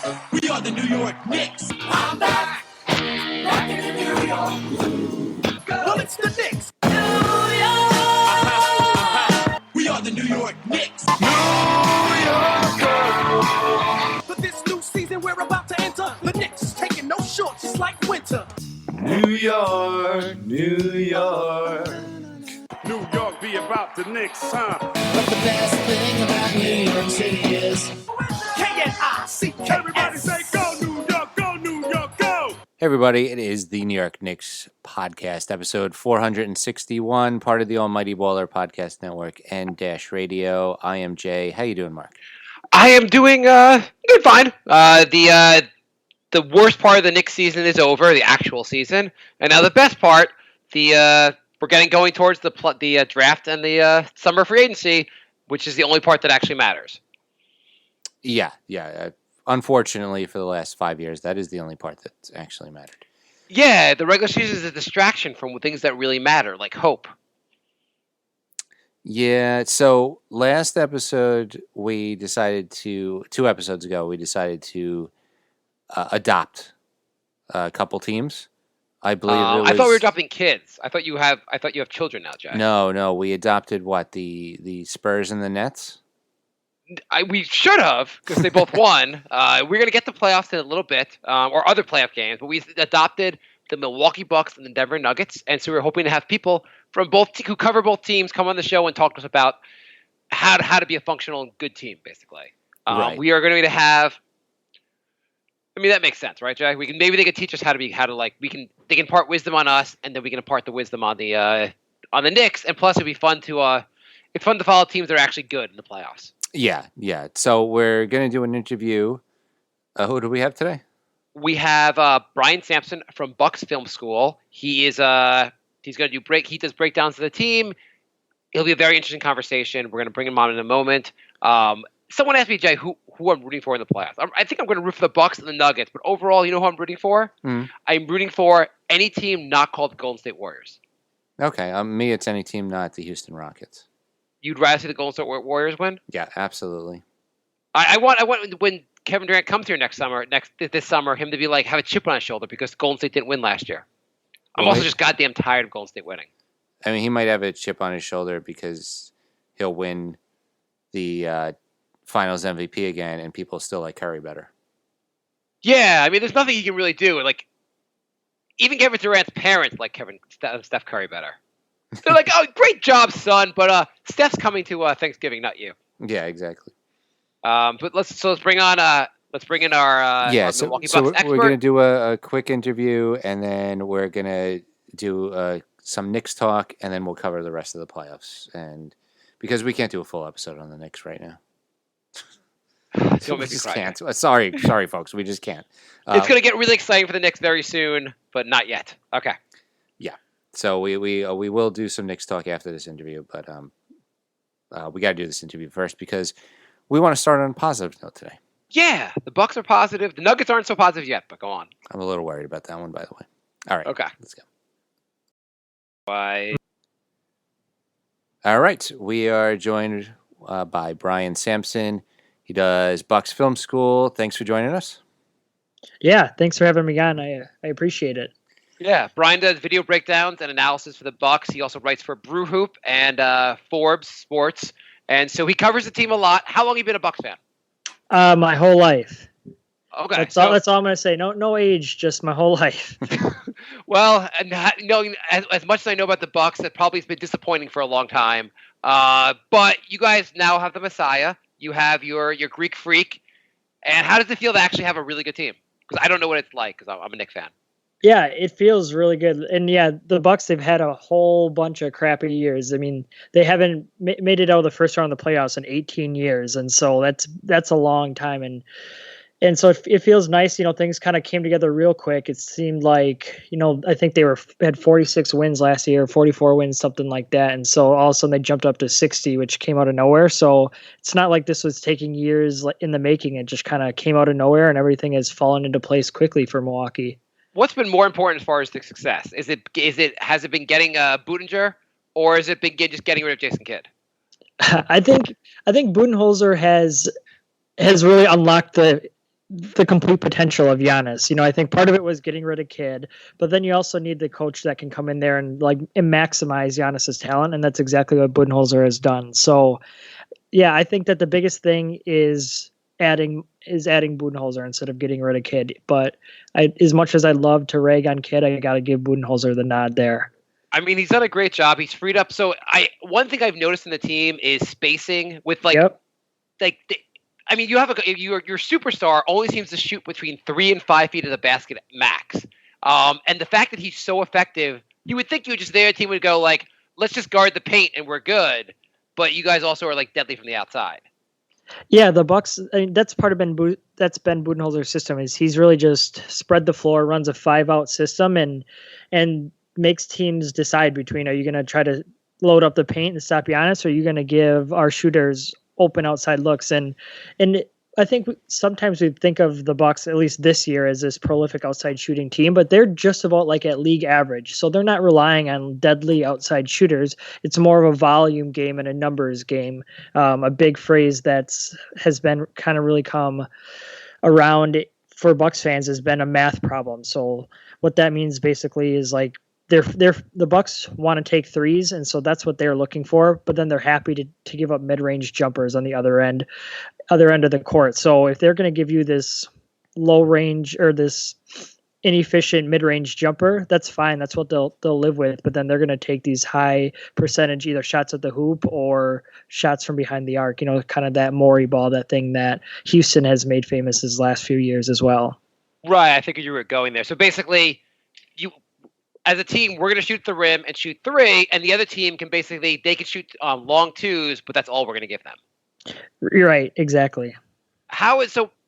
We are the New York Knicks. I'm back. Back in New York. Well, it's the Knicks. New York. We are the New York Knicks. New York. For this new season we're about to enter, the Knicks taking no shorts just like winter. New York, New York. New York be about the Knicks, huh? But the best thing about New York City is K-N-I-C-K-S. Everybody say go New York, go New York, go! Hey everybody, it is the New York Knicks podcast, episode 461, part of the Almighty Baller Podcast Network and Dash Radio. I am Jay. How you doing, Mark? I am doing good, fine. The worst part of the Knicks season is over, the actual season, and now the best part, we're going towards the draft and the summer free agency, which is the only part that actually matters. Yeah. Unfortunately, for the last 5 years, that is the only part that's actually mattered. Yeah, the regular season is a distraction from things that really matter, like hope. Yeah, so last episode, we decided to, 2 episodes ago, we decided to adopt a couple teams. I believe I thought we were adopting kids. I thought you have children now, Jay. No, we adopted what, the Spurs and the Nets? We should have, because they both won. We're going to get the playoffs in a little bit, or other playoff games, but we adopted the Milwaukee Bucks and the Denver Nuggets, and so we're hoping to have people from who cover both teams come on the show and talk to us about how to be a functional and good team, basically. Right. We are going to have. I mean, that makes sense, right, Jay? Maybe they could teach us they can impart wisdom on us, and then we can impart the wisdom on the Knicks, and plus it'd be fun to follow teams that are actually good in the playoffs. Yeah. So we're going to do an interview. Who do we have today? We have Brian Sampson from Bucks Film School. He's going to do he does breakdowns of the team. It'll be a very interesting conversation. We're going to bring him on in a moment. Someone asked me, Jay, who I'm rooting for in the playoffs. I think I'm going to root for the Bucks and the Nuggets, but overall, you know who I'm rooting for? I'm rooting for any team not called the Golden State Warriors. Okay, me, it's any team not the Houston Rockets. You'd rather see the Golden State Warriors win? Yeah, absolutely. I want when Kevin Durant comes here this summer, him to be like have a chip on his shoulder because Golden State didn't win last year. I'm also just goddamn tired of Golden State winning. I mean, he might have a chip on his shoulder because he'll win the Finals MVP again, and people still like Curry better. Yeah, I mean, there's nothing he can really do. Like, even Kevin Durant's parents like Steph Curry better. They're like, "Oh, great job, son," but Steph's coming to Thanksgiving, not you. Yeah, exactly. But let's bring in our Milwaukee Bucks expert. We're gonna do a quick interview, and then we're gonna do some Knicks talk, and then we'll cover the rest of the playoffs. And because we can't do a full episode on the Knicks right now. Don't make me cry. Can't. Sorry, folks. We just can't. It's going to get really exciting for the Knicks very soon, but not yet. Okay. Yeah. So we will do some Knicks talk after this interview, but we got to do this interview first because we want to start on a positive note today. Yeah, the Bucks are positive. The Nuggets aren't so positive yet, but go on. I'm a little worried about that one, by the way. All right. Okay. Let's go. Bye. All right. We are joined by Brian Sampson. He does Bucks Film School. Thanks for joining us. Yeah, thanks for having me on. I appreciate it. Yeah, Brian does video breakdowns and analysis for the Bucks. He also writes for Brew Hoop and Forbes Sports, and so he covers the team a lot. How long have you been a Bucks fan? My whole life. Okay, that's all I'm going to say. No age, just my whole life. Well, knowing as much as I know about the Bucks, that probably has been disappointing for a long time. But you guys now have the Messiah. You have your Greek Freak. And how does it feel to actually have a really good team? Because I don't know what it's like because I'm a Knicks fan. Yeah, it feels really good. And yeah, the Bucks, they've had a whole bunch of crappy years. I mean, they haven't made it out of the first round of the playoffs in 18 years. And so that's a long time. And so it feels nice, things kind of came together real quick. It seemed like, I think they had 46 wins last year, 44 wins, something like that. And so all of a sudden they jumped up to 60, which came out of nowhere. So it's not like this was taking years in the making. It just kind of came out of nowhere and everything has fallen into place quickly for Milwaukee. What's been more important as far as the success? Has it been getting Budenholzer, or has it been just getting rid of Jason Kidd? I think Budenholzer has really unlocked the the complete potential of Giannis. I think part of it was getting rid of Kidd, but then you also need the coach that can come in there and maximize Giannis's talent, and that's exactly what Budenholzer has done. So, yeah, I think that the biggest thing is adding Budenholzer instead of getting rid of Kidd. But as much as I love to rag on Kidd, I got to give Budenholzer the nod there. I mean, he's done a great job. He's freed up. So one thing I've noticed in the team is spacing with you have your superstar only seems to shoot between 3 and 5 feet of the basket max. And the fact that he's so effective, you would think their team would go let's just guard the paint and we're good. But you guys also are deadly from the outside. Yeah, the Bucks. That's part of Ben Budenholzer's system. Is he's really just spread the floor, runs a 5-out system, and makes teams decide between, are you going to try to load up the paint and stop Giannis, or are you going to give our shooters open outside looks? And I think sometimes we think of the Bucks, at least this year, as this prolific outside shooting team, but they're just about at league average. So they're not relying on deadly outside shooters. It's more of a volume game and a numbers game. A big phrase has been kind of really come around for Bucks fans has been a math problem. So what that means basically is the Bucks want to take threes, and so that's what they're looking for. But then they're happy to give up mid-range jumpers on the other end of the court. So if they're going to give you this low range or this inefficient mid-range jumper, that's fine. That's what they'll live with. But then they're going to take these high percentage either shots at the hoop or shots from behind the arc. Kind of that Morey ball, that thing that Houston has made famous his last few years as well. Right. I figured you were going there. So basically, as a team, we're going to shoot the rim and shoot 3, and the other team can they can shoot long 2s, but that's all we're going to give them. You're right, exactly.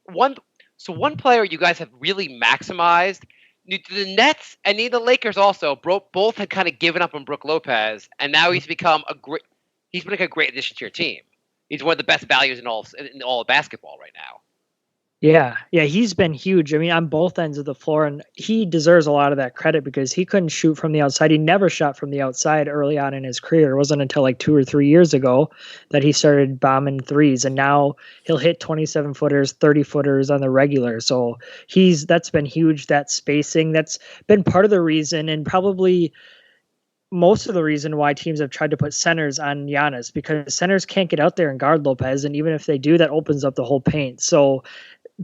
One player you guys have really maximized, the Nets and the Lakers also, both had kind of given up on Brook Lopez, and now he's been a great addition to your team. He's one of the best values in all of basketball right now. Yeah, he's been huge. I mean, on both ends of the floor, and he deserves a lot of that credit because he couldn't shoot from the outside. He never shot from the outside early on in his career. It wasn't until 2 or 3 years ago that he started bombing threes, and now he'll hit 27-footers, 30-footers on the regular. So that's been huge. That spacing, that's been part of the reason, and probably most of the reason why teams have tried to put centers on Giannis, because centers can't get out there and guard Lopez, and even if they do, that opens up the whole paint. So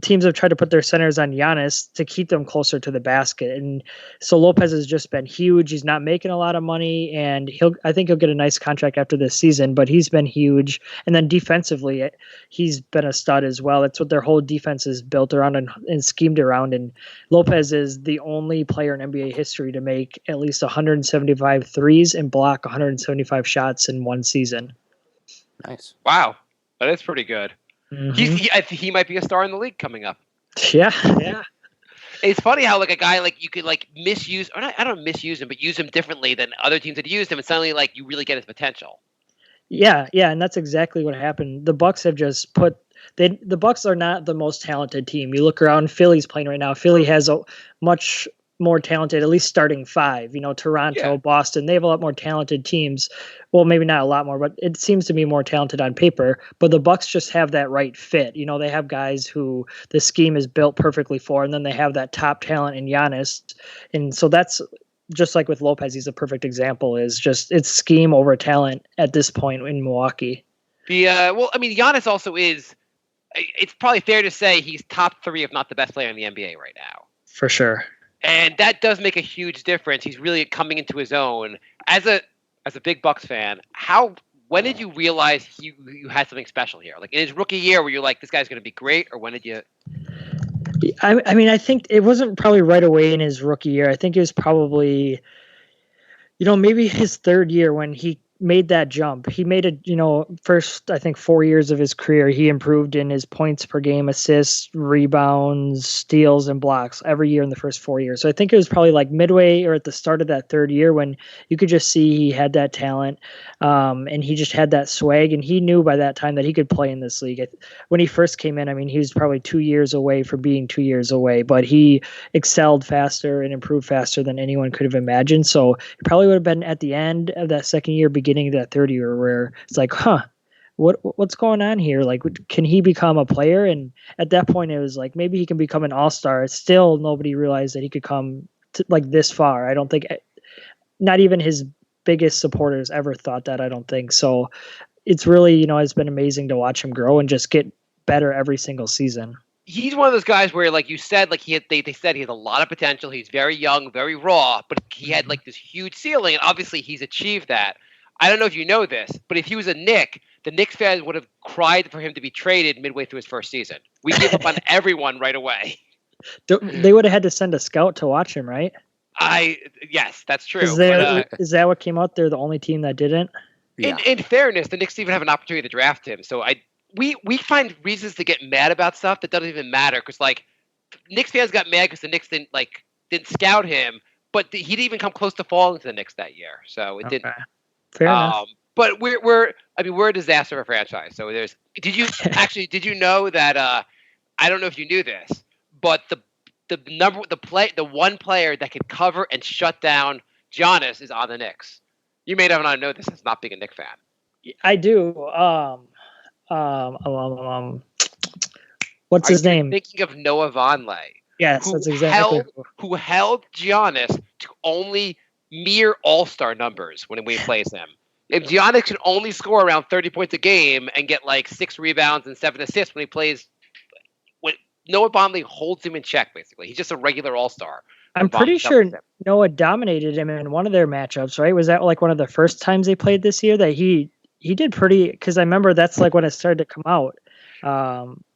teams have tried to put their centers on Giannis to keep them closer to the basket. And so Lopez has just been huge. He's not making a lot of money, and I think he'll get a nice contract after this season, but he's been huge. And then defensively, he's been a stud as well. That's what their whole defense is built around and schemed around. And Lopez is the only player in NBA history to make at least 175 threes and block 175 shots in one season. Nice. Wow. That is pretty good. Mm-hmm. He might be a star in the league coming up. Yeah. It's funny how a guy you could misuse, or not, I don't misuse him, but use him differently than other teams had used him, and suddenly you really get his potential. Yeah, and that's exactly what happened. The Bucks have just the Bucks are not the most talented team. You look around, Philly's playing right now. Philly has a much more talented, at least starting 5. Toronto, Boston, they have a lot more talented teams. Well, maybe not a lot more, but it seems to be more talented on paper. But the Bucks just have that right fit. They have guys who the scheme is built perfectly for, and then they have that top talent in Giannis. And so that's just like with Lopez, he's a perfect example. It's scheme over talent at this point in Milwaukee. Giannis also is. It's probably fair to say he's top 3, if not the best player in the NBA right now. For sure. And that does make a huge difference. He's really coming into his own. As a big Bucks fan, when did you realize you had something special here? In his rookie year, were you this guy's going to be great, or when did you? I think it wasn't probably right away in his rookie year. I think it was probably, maybe his 3rd year when he made that jump. He made it, first, I think 4 years of his career, he improved in his points per game, assists, rebounds, steals, and blocks every year in the first 4 years. So I think it was probably midway or at the start of that 3rd year when you could just see he had that talent, and he just had that swag, and he knew by that time that he could play in this league. When he first came in, he was probably 2 years away from being 2 years away, but he excelled faster and improved faster than anyone could have imagined. So it probably would have been at the end of that 2nd year, beginning of that 3rd year, where it's what's going on here? Like, can he become a player? And at that point, it was like maybe he can become an all-star. Still, nobody realized that he could come like this far. I don't think, not even his biggest supporters ever thought that. I don't think so. It's really, it's been amazing to watch him grow and just get better every single season. He's one of those guys where, like you said, like they said he has a lot of potential. He's very young, very raw, but he had like this huge ceiling, and obviously he's achieved that. I don't know if you know this, but if he was a Knick, the Knicks fans would have cried for him to be traded midway through his first season. We gave up on everyone right away. They would have had to send a scout to watch him, right? Yes, that's true. Is that what came out? They're the only team that didn't. Yeah. In fairness, the Knicks even have an opportunity to draft him. So we find reasons to get mad about stuff that doesn't even matter. Because like Knicks fans got mad because the Knicks didn't scout him, but he didn't even come close to falling to the Knicks that year. So it didn't. Fair enough. But we're a disaster of a franchise. So did you know that I don't know if you knew this, but the one player that could cover and shut down Giannis is on the Knicks. You may not know this as not being a Knicks fan. I do. What's his name? Thinking of Noah Vonleh. Yes, that's exactly who held Giannis to only mere all-star numbers when we plays him. If Giannis can only score around 30 points a game and get like 6 rebounds and 7 assists when he plays, when Noah Vonleh holds him in check, basically. He's just a regular all-star. I'm pretty sure Noah dominated him in one of their matchups, right? Was that like one of the first times they played this year that he did pretty? Because I remember that's like when it started to come out.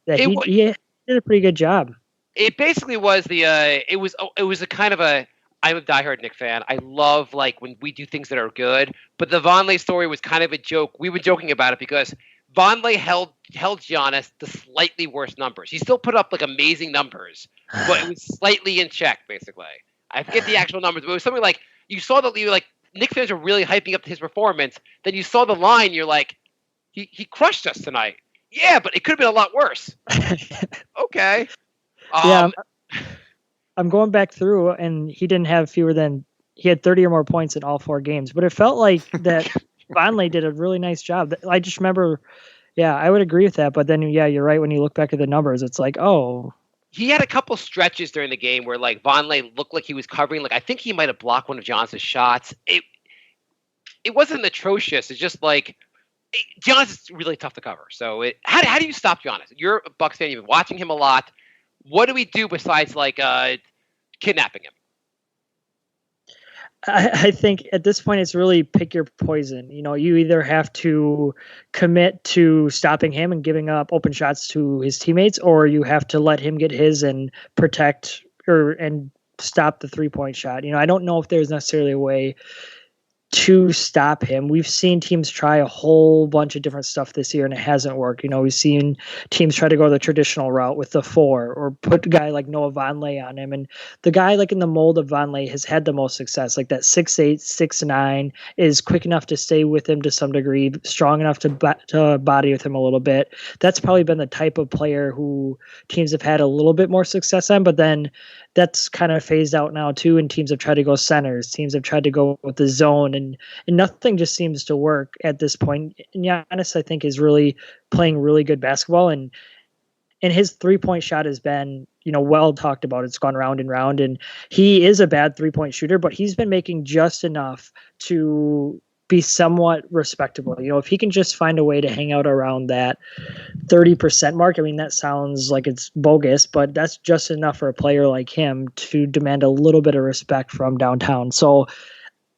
He did a pretty good job. It basically was it was a kind of a. I'm a diehard Knicks fan. I love like when we do things that are good, but the Vonleh story was kind of a joke. We were joking about it because Vonleh held Giannis to slightly worse numbers. He still put up like amazing numbers, but it was slightly in check, basically. I forget the actual numbers, but it was something like you saw that you like Knicks fans were really hyping up his performance. Then you saw the line, you're like, he crushed us tonight. Yeah, but it could have been a lot worse. Okay. I'm going back through, and he didn't have he had 30 or more points in all 4 games, but it felt like that Vonleh did a really nice job. I just remember, I would agree with that. But then, you're right. When you look back at the numbers, it's like, oh. He had a couple stretches during the game where like Vonleh looked like he was covering. Like I think he might have blocked one of Giannis' shots. It wasn't atrocious. It's just like Giannis is really tough to cover. So how do you stop Giannis? You're a Bucks fan. You've been watching him a lot. What do we do besides like kidnapping him? I think at this point it's really pick your poison. You either have to commit to stopping him and giving up open shots to his teammates, or you have to let him get his and protect and stop the 3-point shot. I don't know if there's necessarily a way to stop him. We've seen teams try a whole bunch of different stuff this year and it hasn't worked. We've seen teams try to go the traditional route with the 4 or put a guy like Noah Vonleh on him. And the guy like in the mold of Vonleh has had the most success. Like that 6'8", 6'9" is quick enough to stay with him to some degree, strong enough to body with him a little bit. That's probably been the type of player who teams have had a little bit more success on, but then that's kind of phased out now too. And teams have tried to go centers. Teams have tried to go with the zone, and nothing just seems to work at this point. And Giannis, I think, is really playing really good basketball, and his 3-point shot has been, well talked about. It's gone round and round, and he is a bad 3-point shooter, but he's been making just enough to be somewhat respectable. If he can just find a way to hang out around that 30% mark, I mean, that sounds like it's bogus, but that's just enough for a player like him to demand a little bit of respect from downtown. So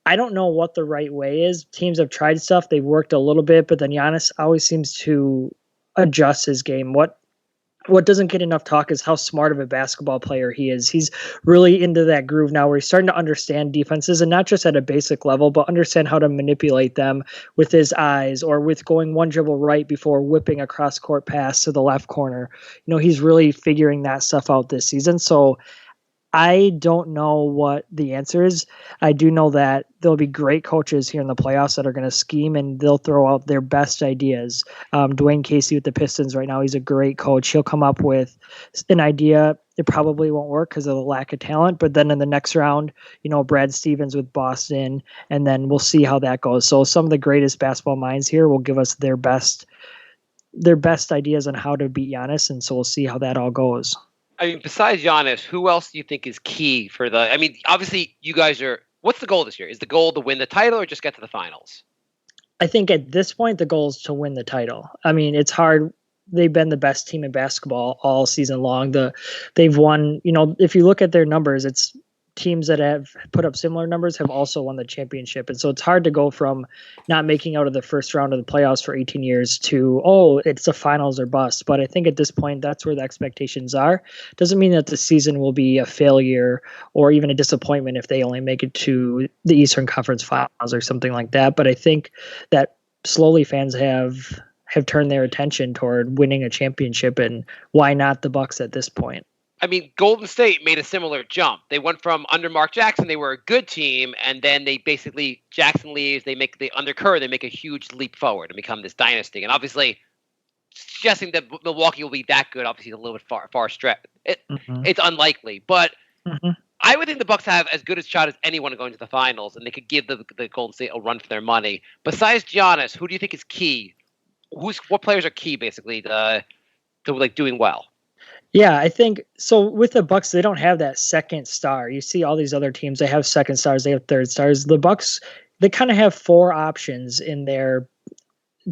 I don't know what the right way is. Teams have tried stuff. They've worked a little bit, but then Giannis always seems to adjust his game. What doesn't get enough talk is how smart of a basketball player he is. He's really into that groove now where he's starting to understand defenses, and not just at a basic level, but understand how to manipulate them with his eyes or with going one dribble right before whipping a cross-court pass to the left corner. He's really figuring that stuff out this season. So I don't know what the answer is. I do know that there'll be great coaches here in the playoffs that are going to scheme and they'll throw out their best ideas. Dwayne Casey with the Pistons right now, he's a great coach. He'll come up with an idea. It probably won't work because of the lack of talent. But then in the next round, Brad Stevens with Boston, and then we'll see how that goes. So some of the greatest basketball minds here will give us their best their best ideas on how to beat Giannis, and so we'll see how that all goes. I mean, besides Giannis, who else do you think is key for the? I mean, obviously, you guys are. What's the goal this year? Is the goal to win the title or just get to the finals? I think at this point, the goal is to win the title. I mean, it's hard. They've been the best team in basketball all season long. They've won, if you look at their numbers, it's teams that have put up similar numbers have also won the championship. And so it's hard to go from not making out of the first round of the playoffs for 18 years to, it's the finals or bust. But I think at this point, that's where the expectations are. Doesn't mean that the season will be a failure or even a disappointment if they only make it to the Eastern Conference Finals or something like that. But I think that slowly fans have turned their attention toward winning a championship, and why not the Bucks at this point? I mean, Golden State made a similar jump. They went from under Mark Jackson, they were a good team, and then Jackson leaves, they make a huge leap forward and become this dynasty. And obviously, suggesting that Milwaukee will be that good, obviously, is a little bit far stretched. It's unlikely, but I would think the Bucks have as good a shot as anyone going to the finals, and they could give the Golden State a run for their money. Besides Giannis, who do you think is key? What players are key, basically, to doing well? Yeah, I think so. With the Bucks, they don't have that second star. You see all these other teams, they have second stars, they have third stars. The Bucks, they kind of have four options in there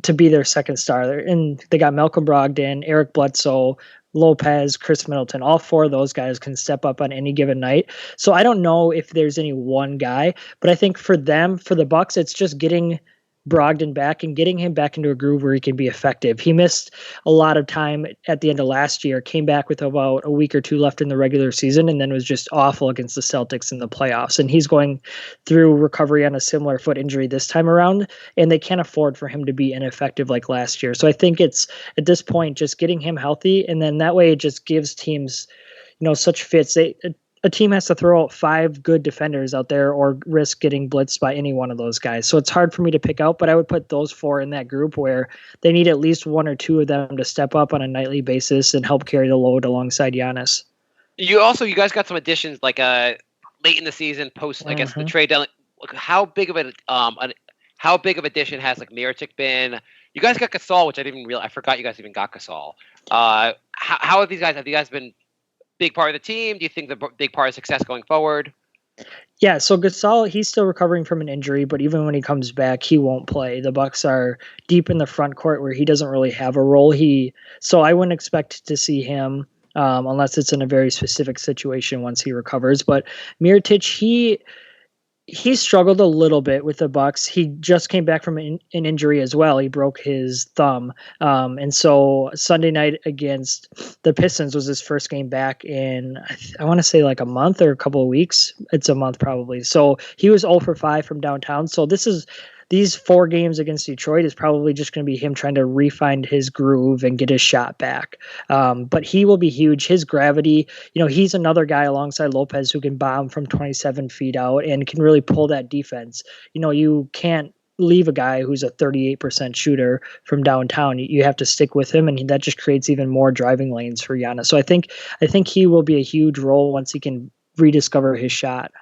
to be their second star. And they got Malcolm Brogdon, Eric Bledsoe, Lopez, Chris Middleton. All four of those guys can step up on any given night. So I don't know if there's any one guy, but I think for the Bucks, it's just getting Brogdon back and getting him back into a groove where he can be effective. He missed a lot of time at the end of last year, came back with about a week or two left in the regular season, and then was just awful against the Celtics in the playoffs. And he's going through recovery on a similar foot injury this time around, and they can't afford for him to be ineffective like last year. So I think it's at this point just getting him healthy, and then that way it just gives teams, such fits. A team has to throw out 5 good defenders out there or risk getting blitzed by any one of those guys. So it's hard for me to pick out, but I would put those 4 in that group where they need at least 1 or 2 of them to step up on a nightly basis and help carry the load alongside Giannis. You guys got some additions late in the season post, I guess, the trade deadline. How big of addition has Mirotic been? You guys got Gasol, which I didn't even realize. I forgot you guys even got Gasol. How have these guys? Have you guys been big part of the team? Do you think the big part of success going forward? Yeah, so Gasol, he's still recovering from an injury, but even when he comes back, he won't play. The Bucks are deep in the front court where he doesn't really have a role. So I wouldn't expect to see him unless it's in a very specific situation once he recovers. But Mirotic, he struggled a little bit with the Bucks. He just came back from an injury as well. He broke his thumb. And so Sunday night against the Pistons was his first game back in, I want to say a month or a couple of weeks. It's a month probably. So he was 0 for 5 from downtown. So these 4 games against Detroit is probably just going to be him trying to refine his groove and get his shot back. But he will be huge. His gravity, he's another guy alongside Lopez who can bomb from 27 feet out and can really pull that defense. You can't leave a guy who's a 38% shooter from downtown. You have to stick with him, and that just creates even more driving lanes for Giannis. So I think he will be a huge role once he can rediscover his shot.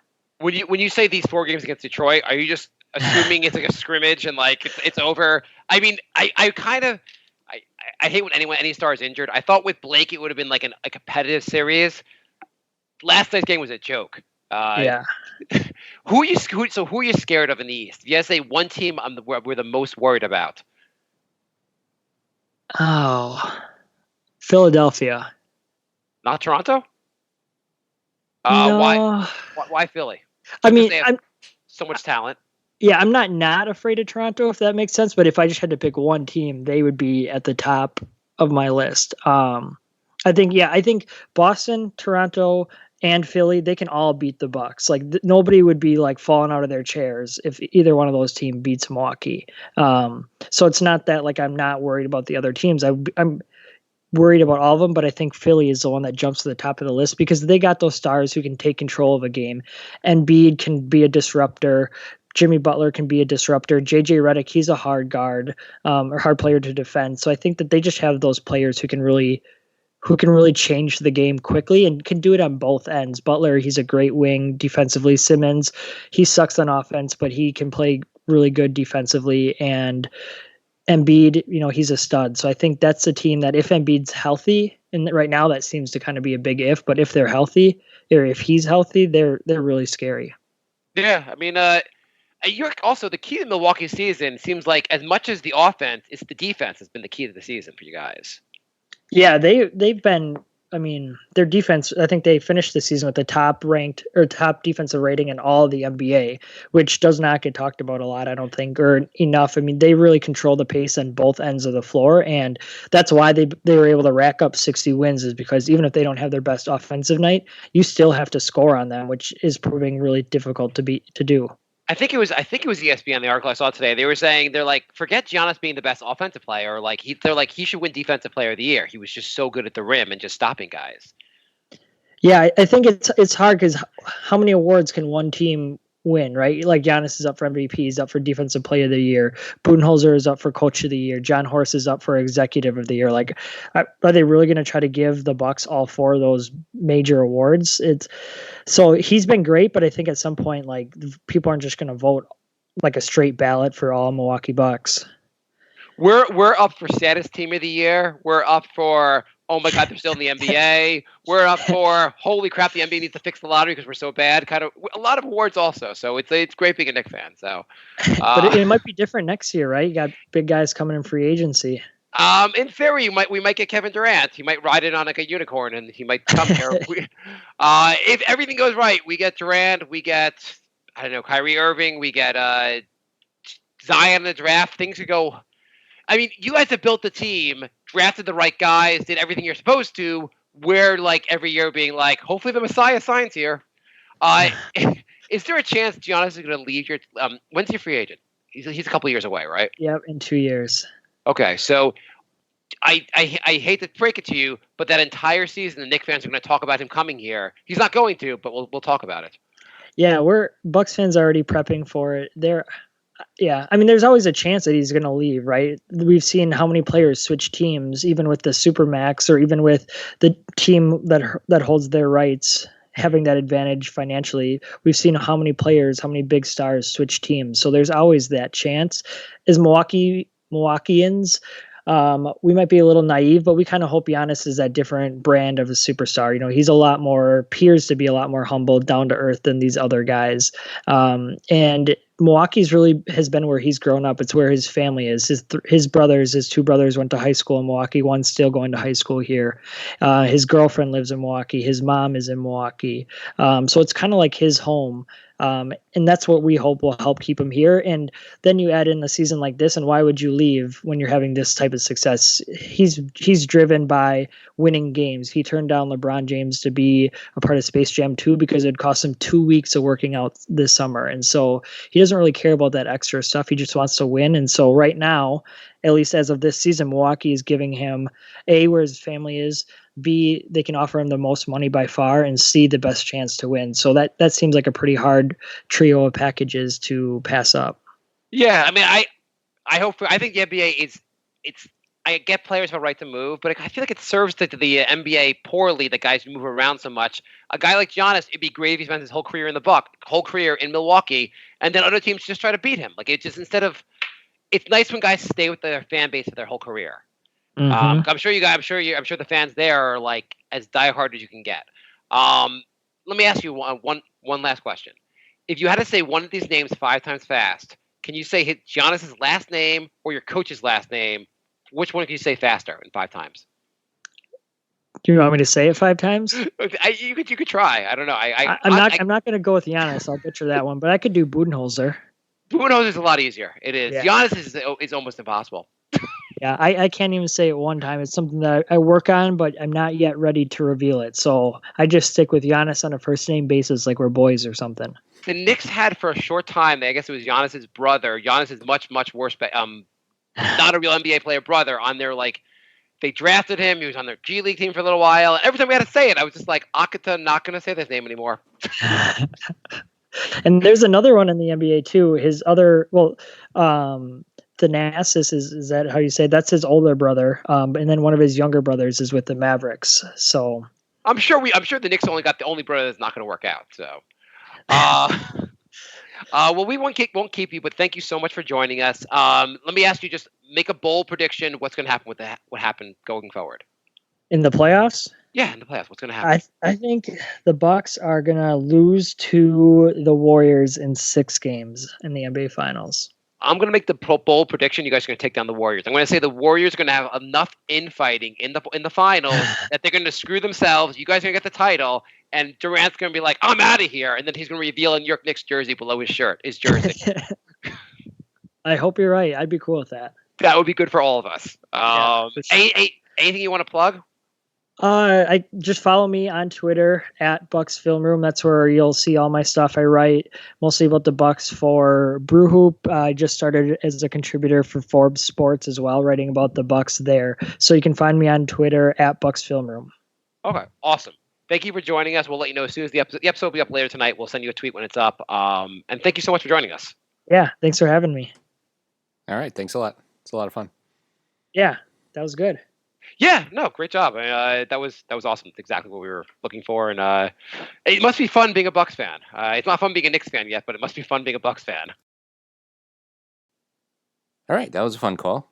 When you say these 4 games against Detroit, are you just assuming it's a scrimmage and it's over? I mean, I hate when any star is injured. I thought with Blake it would have been a competitive series. Last night's game was a joke. Yeah. Who are you scared of in the East? If you guys say one team we're the most worried about. Oh, Philadelphia. Not Toronto? No. Why Philly? I mean, I'm so much talent. Yeah, I'm not afraid of Toronto, if that makes sense. But if I just had to pick one team, they would be at the top of my list. I think Boston, Toronto, and Philly, they can all beat the Bucks. Nobody would be falling out of their chairs if either one of those teams beats Milwaukee. So it's not that I'm not worried about the other teams. I'm worried about all of them, but I think Philly is the one that jumps to the top of the list because they got those stars who can take control of a game. Embiid can be a disruptor. Jimmy Butler can be a disruptor. JJ Redick, he's a hard guard or hard player to defend. So I think that they just have those players who can really change the game quickly and can do it on both ends. Butler, he's a great wing defensively. Simmons, he sucks on offense, but he can play really good defensively. And Embiid, he's a stud. So I think that's a team that if Embiid's healthy, and right now that seems to kind of be a big if, but if they're healthy, or if he's healthy, they're really scary. Yeah, I mean, you're also the key to Milwaukee's season seems like as much as the offense, it's the defense has been the key to the season for you guys. Yeah, they've been. I mean, their defense. I think they finished the season with the top defensive rating in all of the NBA, which does not get talked about a lot, I don't think, or enough. I mean, they really control the pace on both ends of the floor, and that's why they were able to rack up 60 wins. Is because even if they don't have their best offensive night, you still have to score on them, which is proving really difficult to do. I think it was ESPN, the article I saw today. They were saying they're like, forget Giannis being the best offensive player. They're like he should win Defensive Player of the Year. He was just so good at the rim and just stopping guys. Yeah, I think it's hard because how many awards can one team win, right? Like Giannis is up for MVP, he's up for Defensive Player of the Year. Budenholzer is up for Coach of the Year. John Horst is up for Executive of the Year. Like, are they really going to try to give the Bucks all four of those major awards? So he's been great, but I think at some point, like people aren't just going to vote like a straight ballot for all Milwaukee Bucks. We're up for Saddest Team of the Year. We're up for, oh my God, they're still in the NBA. We're up for, holy crap, the NBA needs to fix the lottery because we're so bad. Kind of a lot of awards also. So it's great being a Knicks fan. So, but it might be different next year, right? You got big guys coming in free agency. In theory, we might get Kevin Durant. He might ride it on like a unicorn, and he might come here. If everything goes right, we get Durant. We get Kyrie Irving. We get Zion in the draft. Things could go. I mean, you guys have built the team, drafted the right guys, did everything you're supposed to. We're like every year being like, hopefully the Messiah signs here. Is there a chance Giannis is going to leave your? When's he a free agent? He's a couple of years away, right? Yep, in 2 years. Okay, so I hate to break it to you, but that entire season the Knicks fans are going to talk about him coming here. He's not going to, but we'll talk about it. Yeah, we're Bucks fans are already prepping for it. Yeah, I mean, there's always a chance that he's going to leave, right? We've seen how many players switch teams, even with the Supermax or even with the team that holds their rights, having that advantage financially. We've seen how many big stars switch teams. So there's always that chance. As Milwaukeeans, we might be a little naive, but we kind of hope Giannis is that different brand of a superstar. He's appears to be a lot more humble, down to earth than these other guys. And Milwaukee's really has been where he's grown up. It's where his family is. His two brothers went to high school in Milwaukee. One's still going to high school here. His girlfriend lives in Milwaukee. His mom is in Milwaukee. So it's kind of like his home. And that's what we hope will help keep him here. And then you add in a season like this, and why would you leave when you're having this type of success? He's driven by winning games. He turned down LeBron James to be a part of Space Jam 2 because it cost him 2 weeks of working out this summer. And so he doesn't really care about that extra stuff. He just wants to win. And so right now, at least as of this season, Milwaukee is giving him A, where his family is, B, they can offer him the most money by far, and C, the best chance to win. So that seems like a pretty hard trio of packages to pass up. Yeah, I mean, I think the NBA I get players have a right to move, but I feel like it serves the NBA poorly that guys move around so much. A guy like Giannis, it'd be great if he spends his whole career in Milwaukee, and then other teams just try to beat him. Like it's nice when guys stay with their fan base for their whole career. Mm-hmm. I'm sure the fans there are like as diehard as you can get. Let me ask you one last question. If you had to say one of these names 5 times fast, can you say Giannis's last name or your coach's last name? Which one can you say faster in 5 times? Do you want me to say it 5 times? You could try. I don't know. I'm not going to go with Giannis. I'll butcher that one, but I could do Budenholzer. Budenholzer is a lot easier. It is. Yeah. Giannis is almost impossible. Yeah, I can't even say it one time. It's something that I work on, but I'm not yet ready to reveal it. So I just stick with Giannis on a first name basis, like we're boys or something. The Knicks had for a short time, I guess it was Giannis's brother. Giannis's much worse, not a real NBA player brother on their they drafted him. He was on their G League team for a little while. Every time we had to say it, I was just like, Akita, not going to say this name anymore. And there's another one in the NBA too. His other, Thanasis is that how you say it? That's his older brother, and then one of his younger brothers is with the Mavericks. So I'm sure the Knicks only got the only brother that's not going to work out. So, Well, we won't keep you, but thank you so much for joining us. Let me ask you, just make a bold prediction. What's going to happen with what happened going forward? In the playoffs, Yeah, in the playoffs, what's going to happen? I think the Bucks are gonna lose to the Warriors in 6 games in the NBA Finals. I'm going to make the bold prediction. You guys are going to take down the Warriors. I'm going to say the Warriors are going to have enough infighting in the finals that they're going to screw themselves. You guys are going to get the title, and Durant's going to be like, "I'm out of here," and then he's going to reveal a New York Knicks jersey below his jersey. I hope you're right. I'd be cool with that. That would be good for all of us. Yeah, for sure. Anything you want to plug? I just follow me on Twitter at Bucks Film Room. That's where you'll see all my stuff. I write mostly about the Bucks for Brew Hoop. I just started as a contributor for Forbes Sports as well, writing about the Bucks there. So you can find me on Twitter at Bucks Film Room. Okay, awesome. Thank you for joining us. We'll let you know as soon as the episode will be up later tonight. We'll send you a tweet when it's up. And thank you so much for joining us. Yeah, thanks for having me. All right, thanks a lot. It's a lot of fun. Yeah, that was good. Yeah, no, great job. That was awesome. It's exactly what we were looking for, and it must be fun being a Bucks fan. It's not fun being a Knicks fan yet, but it must be fun being a Bucks fan. All right, that was a fun call.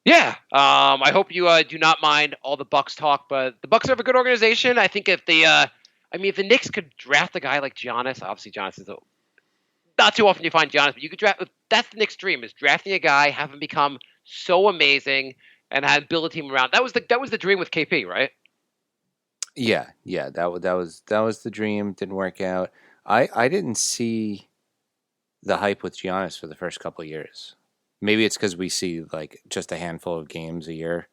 Yeah, I hope you do not mind all the Bucks talk, but the Bucks are a good organization. I think if if the Knicks could draft a guy like Giannis, obviously Giannis is not too often you find Giannis, but you could draft. That's the Knicks' dream: is drafting a guy, have him become so amazing, and build a team around. That was the dream with KP, right? Yeah, that was the dream. Didn't work out. I didn't see the hype with Giannis for the first couple of years. Maybe it's because we see like just a handful of games a year.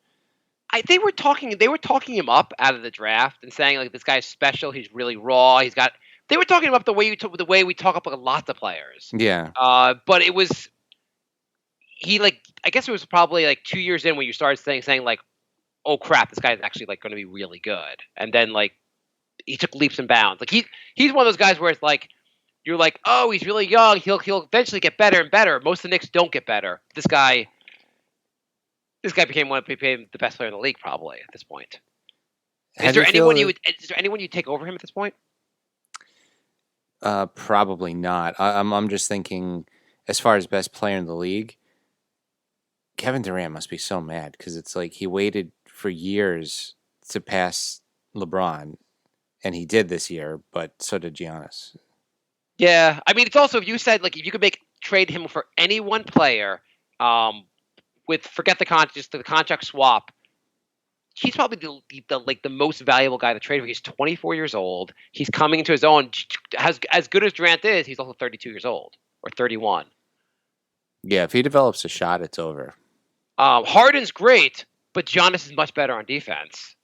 They were talking him up out of the draft and saying like this guy's special. He's really raw. They were talking him up the way we talk up like lots of players. Yeah. But it was. I guess it was probably like 2 years in when you started saying like, oh crap, this guy's actually like going to be really good. And then like he took leaps and bounds. Like he's one of those guys where it's like you're like, oh, he's really young. He'll eventually get better and better. Most of the Knicks don't get better. This guy became the best player in the league probably at this point. Is there anyone you'd take over him at this point? Probably not. I'm just thinking as far as best player in the league. Kevin Durant must be so mad because it's like he waited for years to pass LeBron, and he did this year, but so did Giannis. Yeah, I mean, it's also if you said like if you could trade him for any one player, forget the contract swap, he's probably the most valuable guy to trade for. He's 24 years old. He's coming into his own. As good as Durant is, he's also 32 years old or 31. Yeah, if he develops a shot, it's over. Harden's great, but Giannis is much better on defense.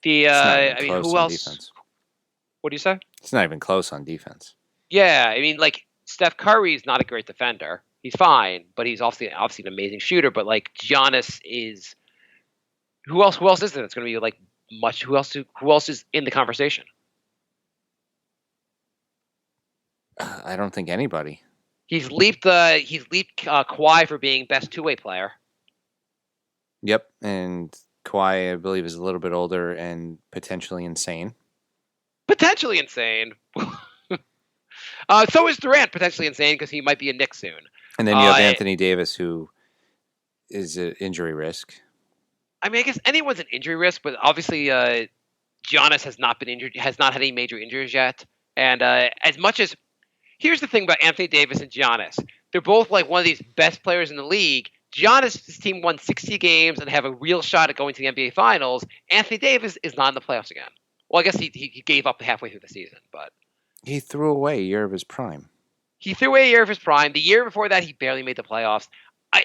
Who else? Defense. What do you say? It's not even close on defense. Yeah, I mean, like Steph Curry's not a great defender. He's fine, but he's obviously an amazing shooter. But like Giannis is. Who else is there that's going to be like much? Who else is in the conversation? I don't think anybody. He's leaped Kawhi for being best two-way player. Yep, and Kawhi, I believe, is a little bit older and potentially insane. Potentially insane. So is Durant potentially insane because he might be a Knick soon. And then you have Anthony Davis, who is an injury risk. I mean, I guess anyone's an injury risk, but obviously Giannis has not been injured, has not had any major injuries yet. And as much as here's the thing about Anthony Davis and Giannis, they're both like one of these best players in the league. Giannis' team won 60 games and have a real shot at going to the NBA Finals. Anthony Davis is not in the playoffs again. Well, I guess he gave up halfway through the season, but he threw away a year of his prime. He threw away a year of his prime. The year before that, he barely made the playoffs.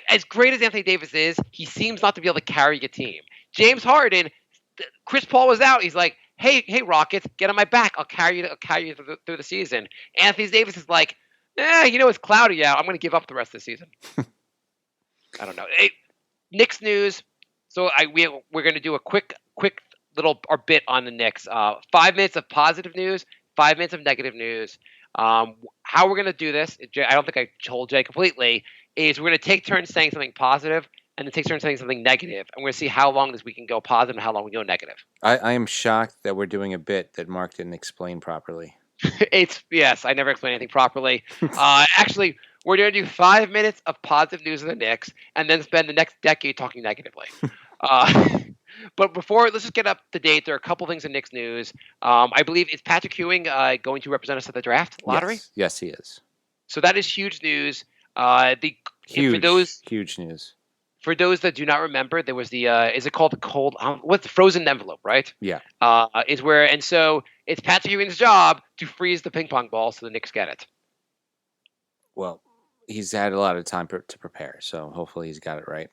As great as Anthony Davis is, he seems not to be able to carry a team. James Harden, Chris Paul was out. He's like, hey, Rockets, get on my back. I'll carry you through the season. Anthony Davis is like, it's cloudy out. I'm going to give up the rest of the season. I don't know. Hey, Knicks news. So we're going to do a quick little bit on the Knicks. 5 minutes of positive news, 5 minutes of negative news. How we're going to do this, I don't think I told Jay completely, is we're going to take turns saying something positive and then take turns saying something negative. And we're going to see how long we can go positive and how long we go negative. I am shocked that we're doing a bit that Mark didn't explain properly. Yes, I never explain anything properly. Actually, we're going to do 5 minutes of positive news of the Knicks and then spend the next decade talking negatively. But before, let's just get up to date. There are a couple things in Knicks news. I believe, is Patrick Ewing going to represent us at the draft lottery? Yes, he is. So that is huge news. Huge news. For those that do not remember, there was the is it called the cold? What's the frozen envelope, right? Yeah. Is where, and so it's Patrick Ewing's job to freeze the ping pong ball so the Knicks get it. Well, he's had a lot of time to prepare, so hopefully he's got it right.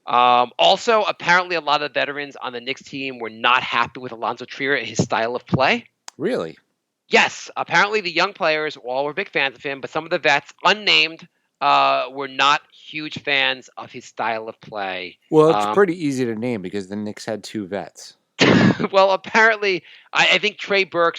Also, apparently, a lot of the veterans on the Knicks team were not happy with Alonzo Trier and his style of play. Really? Yes. Apparently, the young players all were big fans of him, but some of the vets, unnamed, were not huge fans of his style of play. Well, it's pretty easy to name because the Knicks had 2 vets. Well, apparently, I think Trey Burke,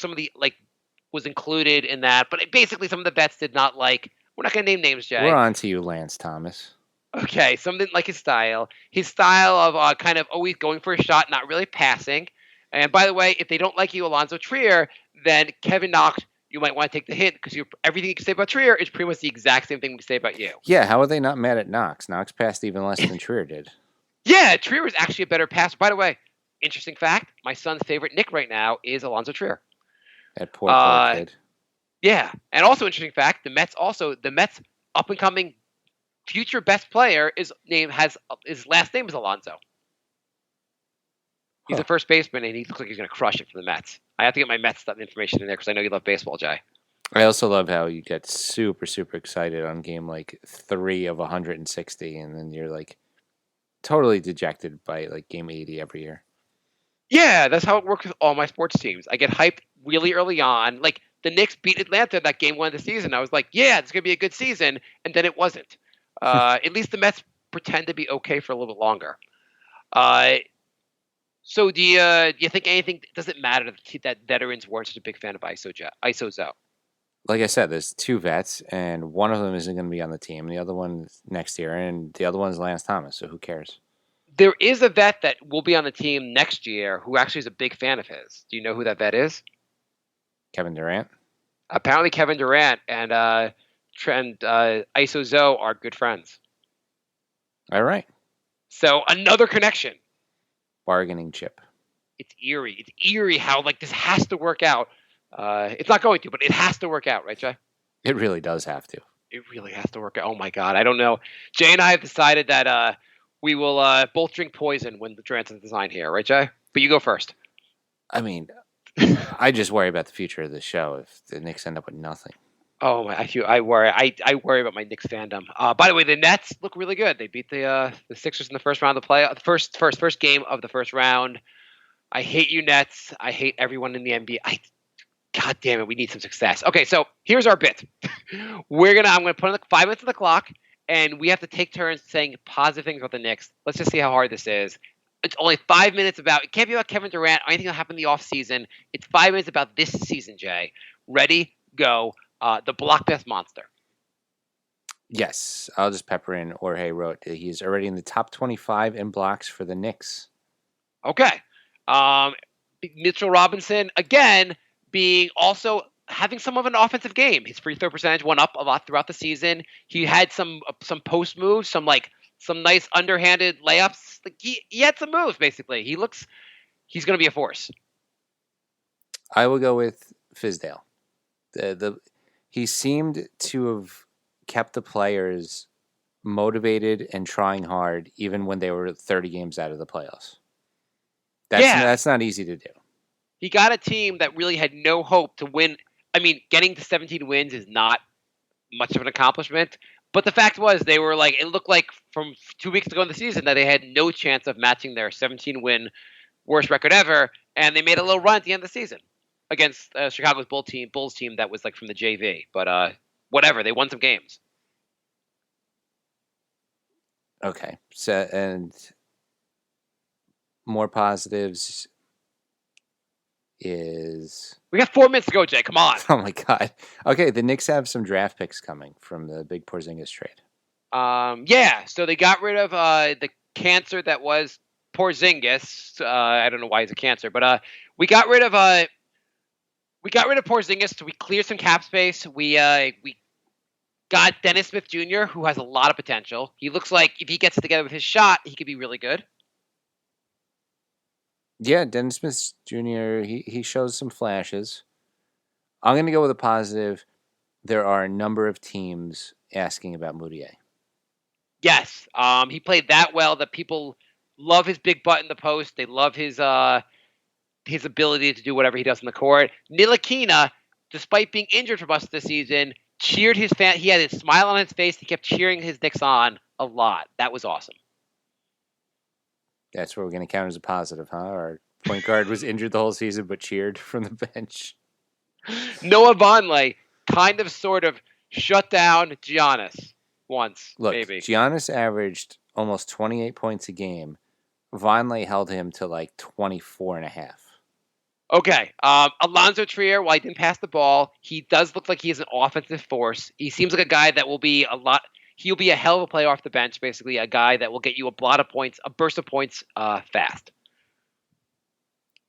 was included in that, but basically, some of the vets did not like. We're not going to name names, Jay. We're on to you, Lance Thomas. Okay, something like his style. His style of kind of always going for a shot, not really passing. And by the way, if they don't like you, Alonzo Trier, then Kevin Knox, you might want to take the hint because everything you can say about Trier is pretty much the exact same thing we say about you. Yeah, how are they not mad at Knox? Knox passed even less than Trier did. Yeah, Trier was actually a better passer. By the way, interesting fact, my son's favorite Knick right now is Alonzo Trier. That poor kid. Yeah, and also interesting fact, the Mets up and coming future best player his last name is Alonzo. He's a first baseman, and he looks like he's going to crush it for the Mets. I have to get my Mets stuff information in there because I know you love baseball, Jay. I also love how you get super, super excited on game 3 of 160, and then you're totally dejected by game 80 every year. Yeah, that's how it works with all my sports teams. I get hyped really early on. The Knicks beat Atlanta that game 1 of the season. I was like, yeah, it's going to be a good season, and then it wasn't. At least the Mets pretend to be okay for a little bit longer. So do you think anything, does it matter that veterans weren't such a big fan of ISO? Like I said, there's 2 vets, and one of them isn't going to be on the team. The other one's next year, and the other one's Lance Thomas, so who cares? There is a vet that will be on the team next year who actually is a big fan of his. Do you know who that vet is? Kevin Durant? Apparently Kevin Durant and ISO are good friends. All right. So another connection. Bargaining chip. It's eerie. It's eerie how this has to work out. It's not going to, but it has to work out, right, Jay? It really does have to. It really has to work out. Oh my God, I don't know. Jay and I have decided that we will both drink poison when the draft is designed here, right, Jay? But you go first. I mean, I just worry about the future of the show if the Knicks end up with nothing. Oh my! I worry. I worry about my Knicks fandom. By the way, the Nets look really good. They beat the Sixers in the first round of the play. The first game of the first round. I hate you, Nets. I hate everyone in the NBA. God damn it, we need some success. Okay, so here's our bit. I'm gonna put 5 minutes on the clock, and we have to take turns saying positive things about the Knicks. Let's just see how hard this is. It's only 5 minutes about. It can't be about Kevin Durant or anything that happened in the off season. It's 5 minutes about this season, Jay. Ready? Go. The block death monster. Yes, I'll just pepper in. Jorge wrote he's already in the top 25 in blocks for the Knicks. Okay. Mitchell Robinson, again, having some of an offensive game. His free throw percentage went up a lot throughout the season. He had some post moves, some nice underhanded layups. He had some moves, basically. He's going to be a force. I will go with Fizdale. He seemed to have kept the players motivated and trying hard even when they were 30 games out of the playoffs. That's not easy to do. He got a team that really had no hope to win. I mean, getting to 17 wins is not much of an accomplishment. But the fact was, they were it looked like from 2 weeks ago in the season that they had no chance of matching their 17-win worst record ever. And they made a little run at the end of the season against Chicago's Bulls team that was from the JV. But whatever, they won some games. Okay. So, and more positives is... We got 4 minutes to go, Jay. Come on. Oh, my God. Okay, the Knicks have some draft picks coming from the big Porzingis trade. Yeah, so they got rid of the cancer that was Porzingis. I don't know why he's a cancer, but we got rid of We got rid of Porzingis, so we cleared some cap space. We got Dennis Smith Jr., who has a lot of potential. He looks like if he gets it together with his shot, he could be really good. Yeah, Dennis Smith Jr., he shows some flashes. I'm going to go with a positive. There are a number of teams asking about Moutier. Yes, he played that well that people love his big butt in the post. They love his ability to do whatever he does in the court. Ntilikina, despite being injured for most of the season, cheered his fan. He had his smile on his face. He kept cheering his Knicks on a lot. That was awesome. That's what we're going to count as a positive, huh? Our point guard was injured the whole season but cheered from the bench. Noah Vonleh kind of sort of shut down Giannis once, Look, maybe. Giannis averaged almost 28 points a game. Vonleh held him to like 24 and a half. Okay. Alonzo Trier, while he didn't pass the ball, he does look like he is an offensive force. He seems like a guy that will be he'll be a hell of a player off the bench, basically a guy that will get you a lot of points, a burst of points fast.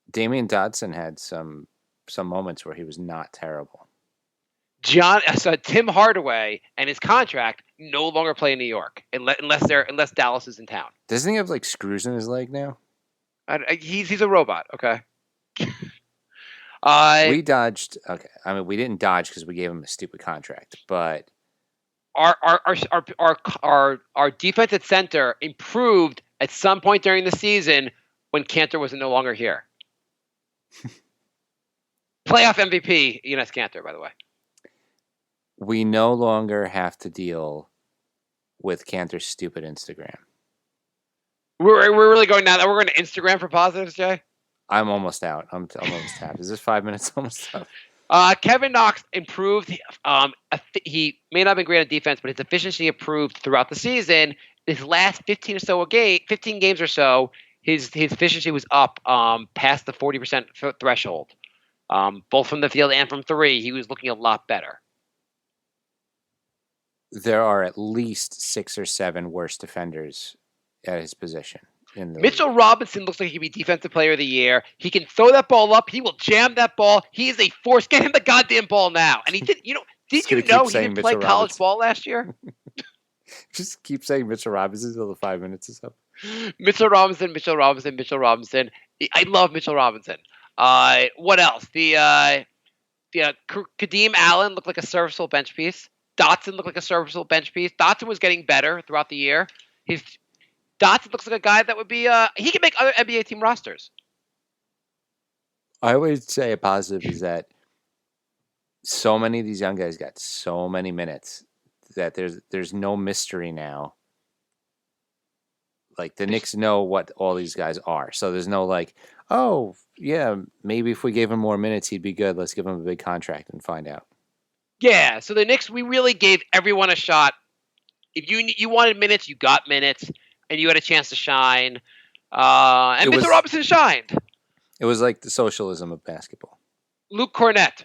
Damian Dotson had some moments where he was not terrible. Tim Hardaway and his contract no longer play in New York unless Dallas is in town. Doesn't he have like screws in his leg now? He's a robot. Okay. We dodged. Okay, I mean we didn't dodge because we gave him a stupid contract, but our defense at center improved at some point during the season when Cantor was no longer here. Playoff MVP, Enes Kanter, by the way. We no longer have to deal with Cantor's stupid Instagram. We're really going now. We're going to Instagram for positives, Jay. I'm almost out. I'm almost tapped. Is this 5 minutes almost up? Kevin Knox improved. He may not have been great on defense, but his efficiency improved throughout the season. His last 15 games or so, his efficiency was up past the 40% threshold, both from the field and from three. He was looking a lot better. There are at least 6 or 7 worse defenders at his position. Mitchell Robinson looks like he could be Defensive Player of the Year. He can throw that ball up. He will jam that ball. He is a force. Get him the goddamn ball now. And he did. Did you know he didn't play college ball last year? Just keep saying Mitchell Robinson until the 5 minutes is up. Mitchell Robinson. I love Mitchell Robinson. What else? The Kadeem Allen looked like a serviceable bench piece. Dotson looked like a serviceable bench piece. Dotson was getting better throughout the year. Dotson looks like a guy that would be he can make other NBA team rosters. I always say a positive is that so many of these young guys got so many minutes that there's no mystery now. Like the Knicks know what all these guys are. So there's no like, oh yeah, maybe if we gave him more minutes he'd be good. Let's give him a big contract and find out. Yeah, so the Knicks, we really gave everyone a shot. If you wanted minutes, you got minutes, and you had a chance to shine. And Mr. Robinson shined. It was like the socialism of basketball. Luke Cornett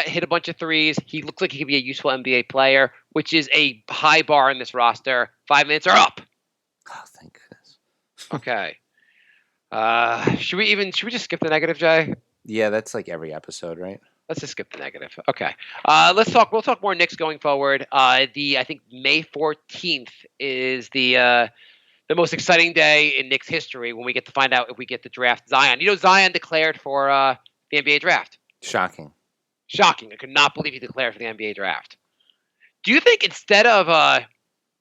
hit a bunch of threes. He looks like he could be a useful NBA player, which is a high bar in this roster. 5 minutes are up. Oh, thank goodness. Okay. Should we just skip the negative, Jay? Yeah, that's like every episode, right? Let's just skip the negative. Okay. We'll talk more Knicks going forward. I think May 14th is the most exciting day in Knicks history when we get to find out if we get to draft Zion. Zion declared for the NBA draft. Shocking. I could not believe he declared for the NBA draft. Do you think instead of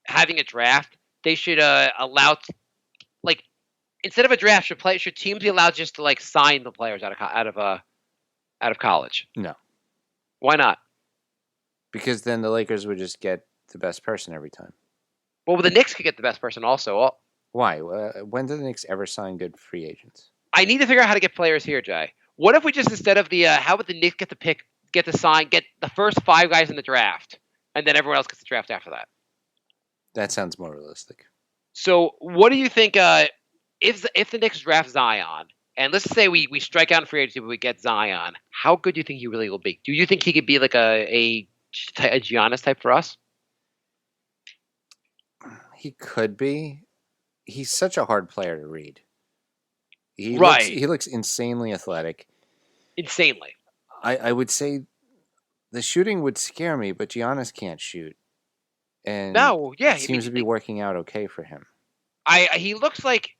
having a draft, they should allow instead of a draft, should teams be allowed just to sign the players out of college? No. Why not? Because then the Lakers would just get the best person every time. Well, the Knicks could get the best person also. Why? When did the Knicks ever sign good free agents? I need to figure out how to get players here, Jay. What if we just, instead of how would the Knicks get the first 5 guys in the draft, and then everyone else gets the draft after that? That sounds more realistic. So what do you think if the Knicks draft Zion, and let's say we strike out in free agency, but we get Zion, how good do you think he really will be? Do you think he could be like a Giannis type for us? He could be. He's such a hard player to read. He looks insanely athletic. Insanely. I would say the shooting would scare me, but Giannis can't shoot. And No, yeah, it seems to be working out okay for him. He looks like,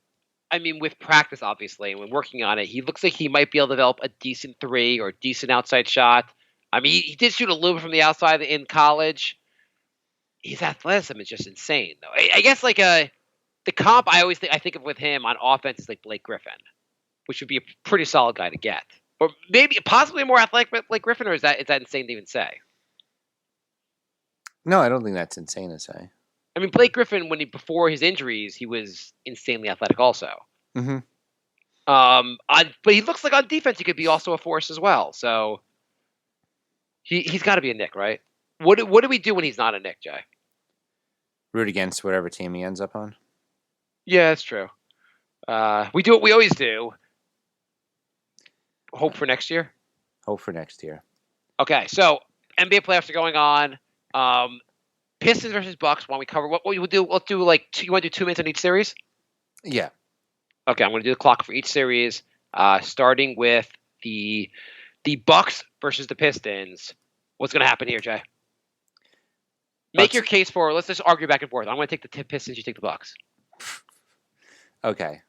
I mean, with practice, obviously, and when working on it, he looks like he might be able to develop a decent three or decent outside shot. I mean, he did shoot a little bit from the outside in college. His athleticism is just insane, though. I guess like the comp I think of with him on offense is like Blake Griffin, which would be a pretty solid guy to get, or maybe possibly more athletic Blake Griffin, or is that insane to even say? No, I don't think that's insane to say. I mean, Blake Griffin, before his injuries, he was insanely athletic, also. Mm-hmm. But he looks like on defense he could be also a force as well. So he's got to be a Knick, right? What do we do when he's not a Knick, Jay? Root against whatever team he ends up on. Yeah, that's true. We do what we always do. Hope for next year. Hope for next year. Okay, so NBA playoffs are going on. Pistons versus Bucks. Why don't we cover what we will do? Let's do you want to do 2 minutes on each series? Yeah. Okay, I'm going to do the clock for each series, starting with the Bucks versus the Pistons. What's going to happen here, Jay? Make your case for. Let's just argue back and forth. I'm going to take the Pistons. You take the Bucks. Okay.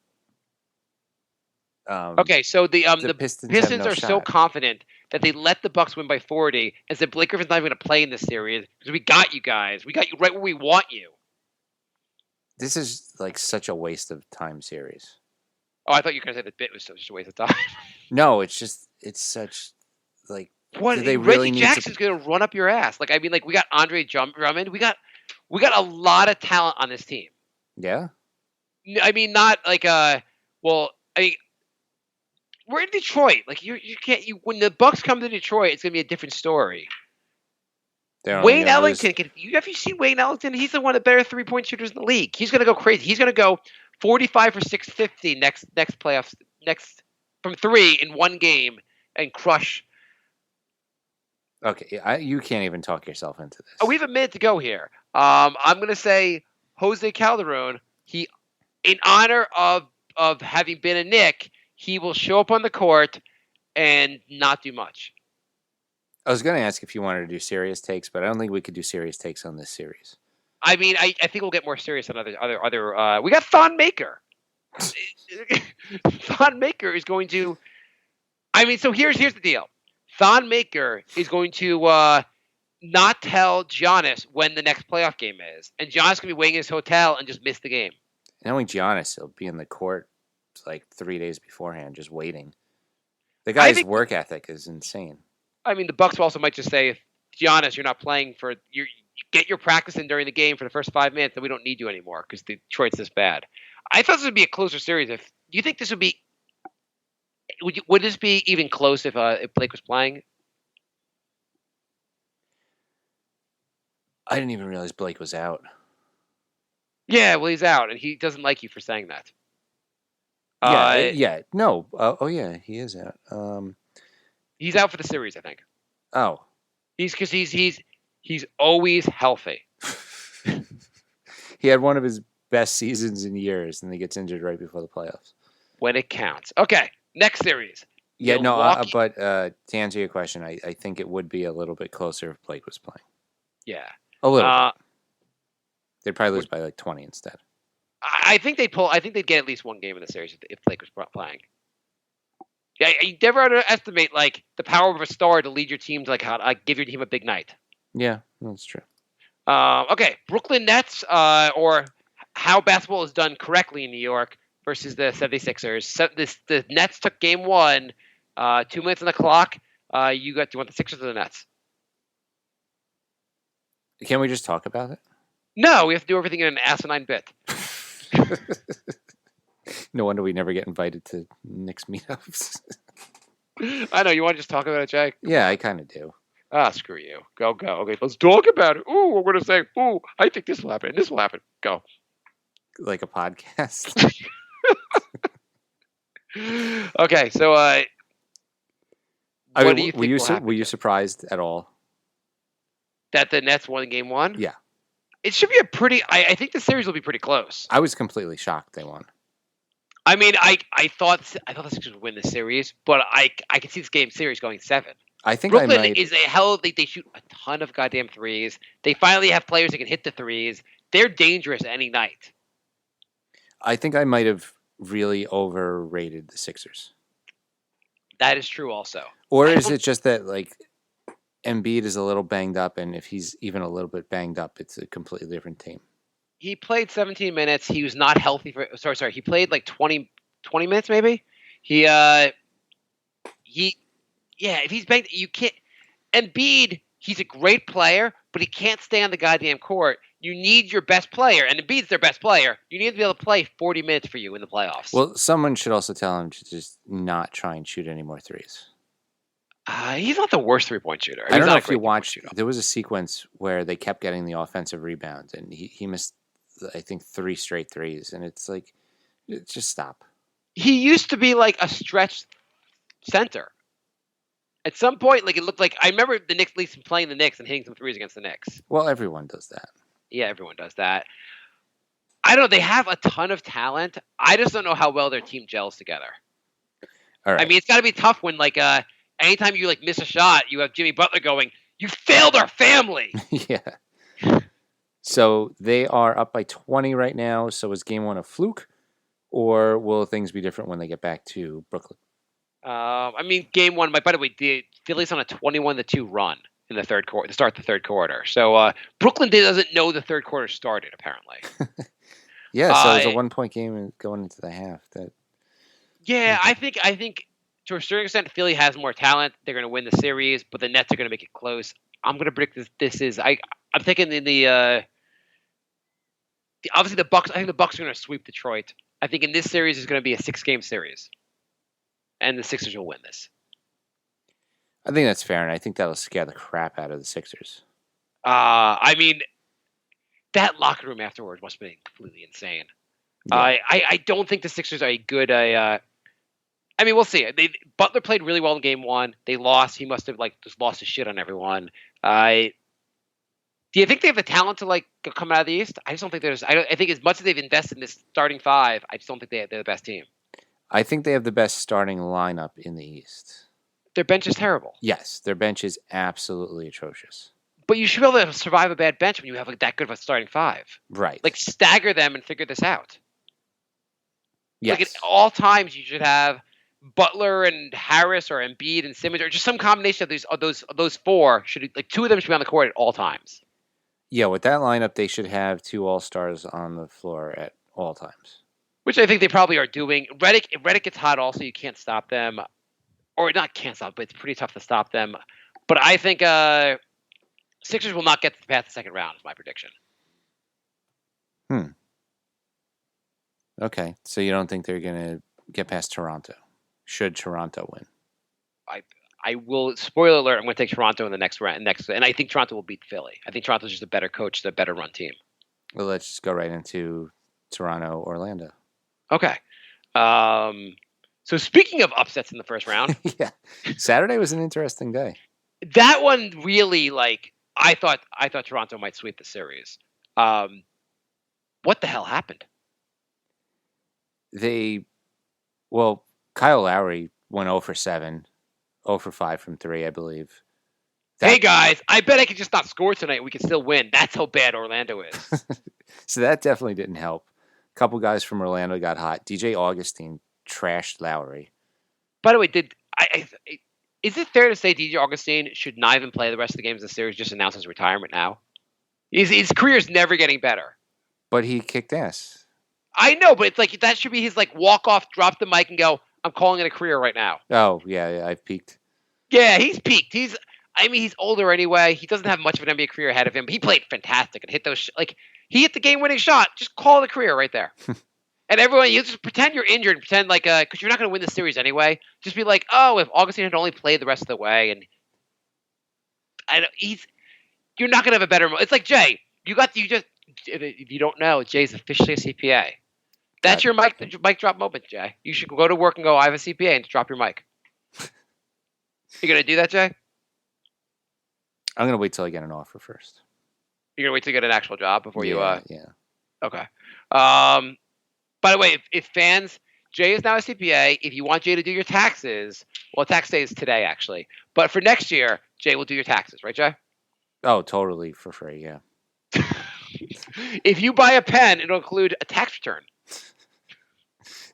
Okay, so the Pistons no are so shot. confident that they let the Bucks win by 40, and said Blake Griffin's not even going to play in this series because we got you guys. We got you right where we want you. This is like such a waste of time series. Oh, I thought you were going to say the bit was just a waste of time. No, it's such like. What? Do they really Reggie need Jackson's going to run up your ass. Like, I mean, like we got Andre Drummond. We got a lot of talent on this team. Yeah. I mean, not like well, I mean, we're in Detroit. Like you can't. When the Bucks come to Detroit, it's gonna be a different story. Wayne Ellington. Have you seen Wayne Ellington? He's the one of the better 3-point shooters in the league. He's gonna go crazy. He's gonna go 45 for 650 next playoffs from 3 in one game and crush. Okay, you can't even talk yourself into this. Oh, we have a minute to go here. I'm gonna say Jose Calderon. He, in honor of having been a Knick, he will show up on the court and not do much. I was going to ask if you wanted to do serious takes, but I don't think we could do serious takes on this series. I mean, I think we'll get more serious on other. We got Thon Maker. Thon Maker is going to. I mean, so here's the deal. Thon Maker is going to not tell Giannis when the next playoff game is, and Giannis can be waiting in his hotel and just miss the game. And only Giannis, he'll be in the court like 3 days beforehand, just waiting. The guy's work ethic is insane. I mean, the Bucks also might just say, if Giannis, you're not playing for you get your practice in during the game for the first 5 minutes, then we don't need you anymore because Detroit's this bad. I thought this would be a closer series. Do you think this would be? Would this be even close if Blake was playing? I didn't even realize Blake was out. Yeah, well, he's out, and he doesn't like you for saying that. Yeah. No. Oh, yeah, he is out. He's out for the series, I think. Oh. He's always healthy. He had one of his best seasons in years, and he gets injured right before the playoffs. When it counts. Okay, next series. Yeah, but to answer your question, I think it would be a little bit closer if Blake was playing. Yeah. A little bit. They'd probably lose by like 20 instead. I think they'd pull. I think they'd get at least one game in the series if Blake was playing. Yeah, you never underestimate like the power of a star to lead your team to give your team a big night. Yeah, that's true. Okay, Brooklyn Nets or how basketball is done correctly in New York versus the 76ers. The Nets took game 1, 2 minutes on the clock. Do you want the Sixers or the Nets? Can't we just talk about it? No, we have to do everything in an asinine bit. No wonder we never get invited to Knicks meetups. I know. You want to just talk about it, Jay? Yeah, I kind of do. Ah, screw you. Go. Okay, let's talk about it. Ooh, we're going to say, ooh, I think this will happen. This will happen. Go. Like a podcast? Okay, so what do you think will happen? Were you surprised at all? That the Nets won game 1? Yeah. It should be a pretty... I think the series will be pretty close. I was completely shocked they won. I mean, I thought the Sixers would win the series, but I could see this series going 7. I think I Brooklyn might. is a hell. They shoot a ton of goddamn threes. They finally have players that can hit the threes. They're dangerous any night. I think I might have really overrated the Sixers. That is true also. Or is it just that, like, Embiid is a little banged up, and if he's even a little bit banged up, it's a completely different team? He played 17 minutes. He was not healthy for. Sorry. He played like 20 minutes maybe. Yeah, if he's banged, you can't. Embiid, he's a great player, but he can't stay on the goddamn court. You need your best player, and Embiid's their best player. You need to be able to play 40 minutes for you in the playoffs. Well, someone should also tell him to just not try and shoot any more threes. He's not the worst three-point shooter. I don't know if you watched. There was a sequence where they kept getting the offensive rebounds, and he missed, I think, 3 straight threes, and it's like, just stop. He used to be like a stretch center. At some point, like it looked like I remember the Knicks, at least playing the Knicks and hitting some threes against the Knicks. Well, everyone does that. Yeah, everyone does that. I don't know. They have a ton of talent. I just don't know how well their team gels together. All right. I mean, it's got to be tough when like anytime you like miss a shot, you have Jimmy Butler going, "You failed our family." Yeah. So they are up by 20 right now. So is game 1 a fluke, or will things be different when they get back to Brooklyn? I mean, game 1. By the way, the Phillies on a 21-2 run in the third quarter to start the third quarter. So Brooklyn doesn't know the third quarter started apparently. Yeah. So it was a 1-point game going into the half. Yeah, I think to a certain extent, Philly has more talent. They're going to win the series, but the Nets are going to make it close. I'm going to predict this is. I'm thinking in the obviously the Bucks. I think the Bucks are going to sweep Detroit. I think in this series is going to be a 6-game series, and the Sixers will win this. I think that's fair, and I think that'll scare the crap out of the Sixers. I mean, that locker room afterwards must have been completely insane. Yeah. I don't think the Sixers are a good. I mean, we'll see. Butler played really well in game 1. They lost. He must have like just lost his shit on everyone. Do you think they have the talent to like come out of the East? I just don't think there's. I think as much as they've invested in this starting 5, I just don't think they're the best team. I think they have the best starting lineup in the East. Their bench is terrible. Yes, their bench is absolutely atrocious. But you should be able to survive a bad bench when you have like that good of a starting 5. Right. Like stagger them and figure this out. Yes. Like at all times, you should have Butler and Harris or Embiid and Simmons or just some combination of those 4. Should like 2 of them should be on the court at all times. Yeah, with that lineup, they should have 2 all-stars on the floor at all times. Which I think they probably are doing. If Redick gets hot also, you can't stop them. Or not can't stop, but it's pretty tough to stop them. But I think Sixers will not get past the second round is my prediction. Okay, so you don't think they're going to get past Toronto? Should Toronto win? I will. Spoiler alert! I'm going to take Toronto in the next round. And I think Toronto will beat Philly. I think Toronto's just a better coach, a better run team. Well, let's just go right into Toronto, Orlando. Okay. So speaking of upsets in the first round, yeah, Saturday was an interesting day. That one really, like, I thought Toronto might sweep the series. What the hell happened? Kyle Lowry went 0 for 7, 0 for 5 from 3, I believe. Hey guys, I bet I could just not score tonight. We can still win. That's how bad Orlando is. So that definitely didn't help. A couple guys from Orlando got hot. DJ Augustine trashed Lowry. By the way, is it fair to say DJ Augustine should not even play the rest of the games in the series? Just announce his retirement now. His career's never getting better. But he kicked ass. I know, but it's like that should be his like walk off, drop the mic, and go. I'm calling it a career right now. Oh yeah, I've peaked. Yeah, he's peaked. He's older anyway. He doesn't have much of an NBA career ahead of him. He played fantastic and hit those he hit the game-winning shot. Just call it a career right there. And everyone, you just pretend you're injured and pretend like, because you're not going to win the series anyway. Just be like, oh, if Augustine had only played the rest of the way, and you're not going to have a better. It's like Jay. If you don't know, Jay's officially a CPA. That's your mic drop moment, Jay. You should go to work and go, I have a CPA, and drop your mic. You going to do that, Jay? I'm going to wait till I get an offer first. You're going to wait to get an actual job before you. Yeah. Okay. By the way, if fans, Jay is now a CPA. If you want Jay to do your taxes, well, tax day is today, actually. But for next year, Jay will do your taxes, right, Jay? Oh, totally for free, yeah. If you buy a pen, it'll include a tax return.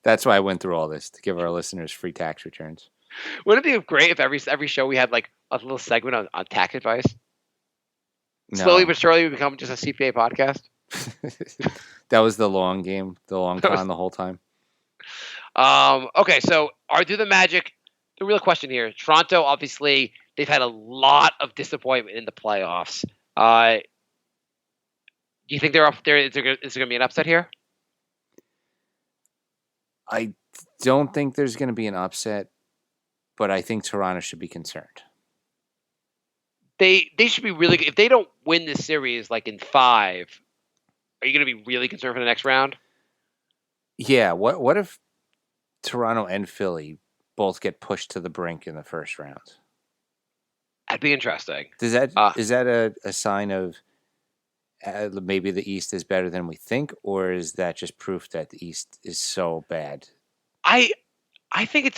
That's why I went through all this, to give our listeners free tax returns. Wouldn't it be great if every show we had like a little segment on tax advice? No. Slowly but surely, we become just a CPA podcast. That was the long game, the long con the whole time. Okay, so do the Magic? The real question here: Toronto, obviously, they've had a lot of disappointment in the playoffs. Do you think they're up there? Is there going to be an upset here? I don't think there's going to be an upset, but I think Toronto should be concerned. They should be really good. If they don't win this series, like in 5, are you going to be really concerned for the next round? Yeah. What if Toronto and Philly both get pushed to the brink in the first round? That'd be interesting. Is that a sign of maybe the East is better than we think, or is that just proof that the East is so bad? I think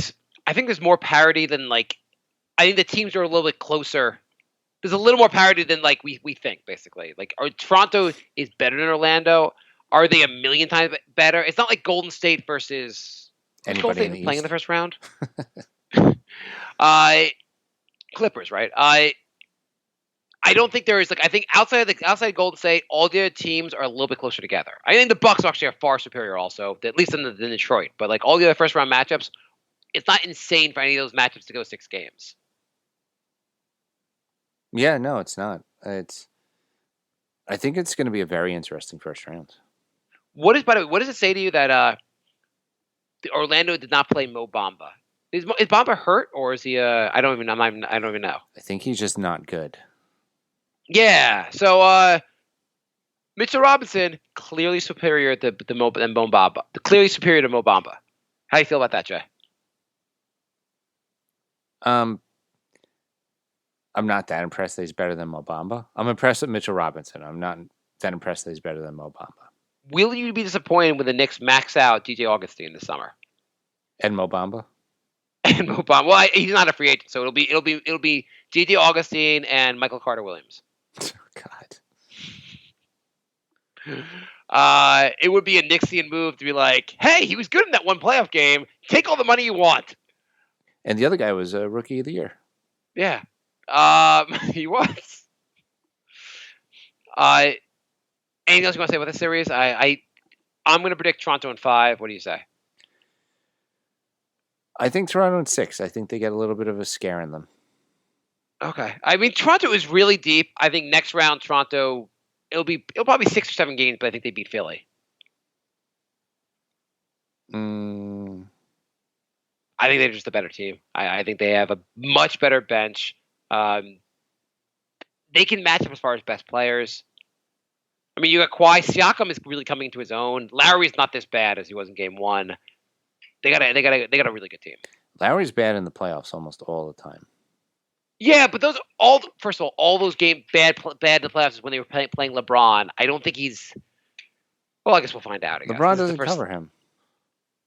there's more parity than like. I think the teams are a little bit closer. There's a little more parity than like we think, basically. Like, Toronto is better than Orlando. Are they a million times better? It's not like Golden State versus anybody Golden State playing in the first round. Clippers, right? I don't think there is like. I think outside of Golden State, all the other teams are a little bit closer together. I think the Bucks actually are far superior, also, at least than Detroit. But like all the other first round matchups, it's not insane for any of those matchups to go 6 games. Yeah, no, it's not. I think it's going to be a very interesting first round. By the way, what does it say to you that Orlando did not play Mo Bamba? Is Bamba hurt, or is he? I don't even know. I think he's just not good. Yeah. So Mitchell Robinson clearly superior than Mo Bamba. Clearly superior to Mo Bamba. How do you feel about that, Jay? I'm not that impressed that he's better than Mo Bamba. I'm impressed with Mitchell Robinson. I'm not that impressed that he's better than Mo Bamba. Will you be disappointed when the Knicks max out DJ Augustine this summer? And Mo Bamba? And Mo Bamba. Well, he's not a free agent, so it'll be DJ Augustine and Michael Carter Williams. God. It would be a Knicksian move to be like, hey, he was good in that one playoff game. Take all the money you want. And the other guy was a Rookie of the Year. Yeah. He was. Anything else you want to say about this series? I'm going to predict Toronto in 5. What do you say? I think Toronto in 6. I think they get a little bit of a scare in them. Okay. I mean, Toronto is really deep. I think next round, Toronto, it'll probably 6 or 7 games, but I think they beat Philly. I think they're just a better team. I think they have a much better bench. They can match up as far as best players. I mean, you got Kawhi. Siakam is really coming into his own. Lowry's not this bad as he was in Game 1. They got a really good team. Lowry's bad in the playoffs almost all the time. Yeah, but first of all those games bad in the playoffs is when they were playing LeBron. I don't think he's. Well, I guess we'll find out. LeBron doesn't cover him.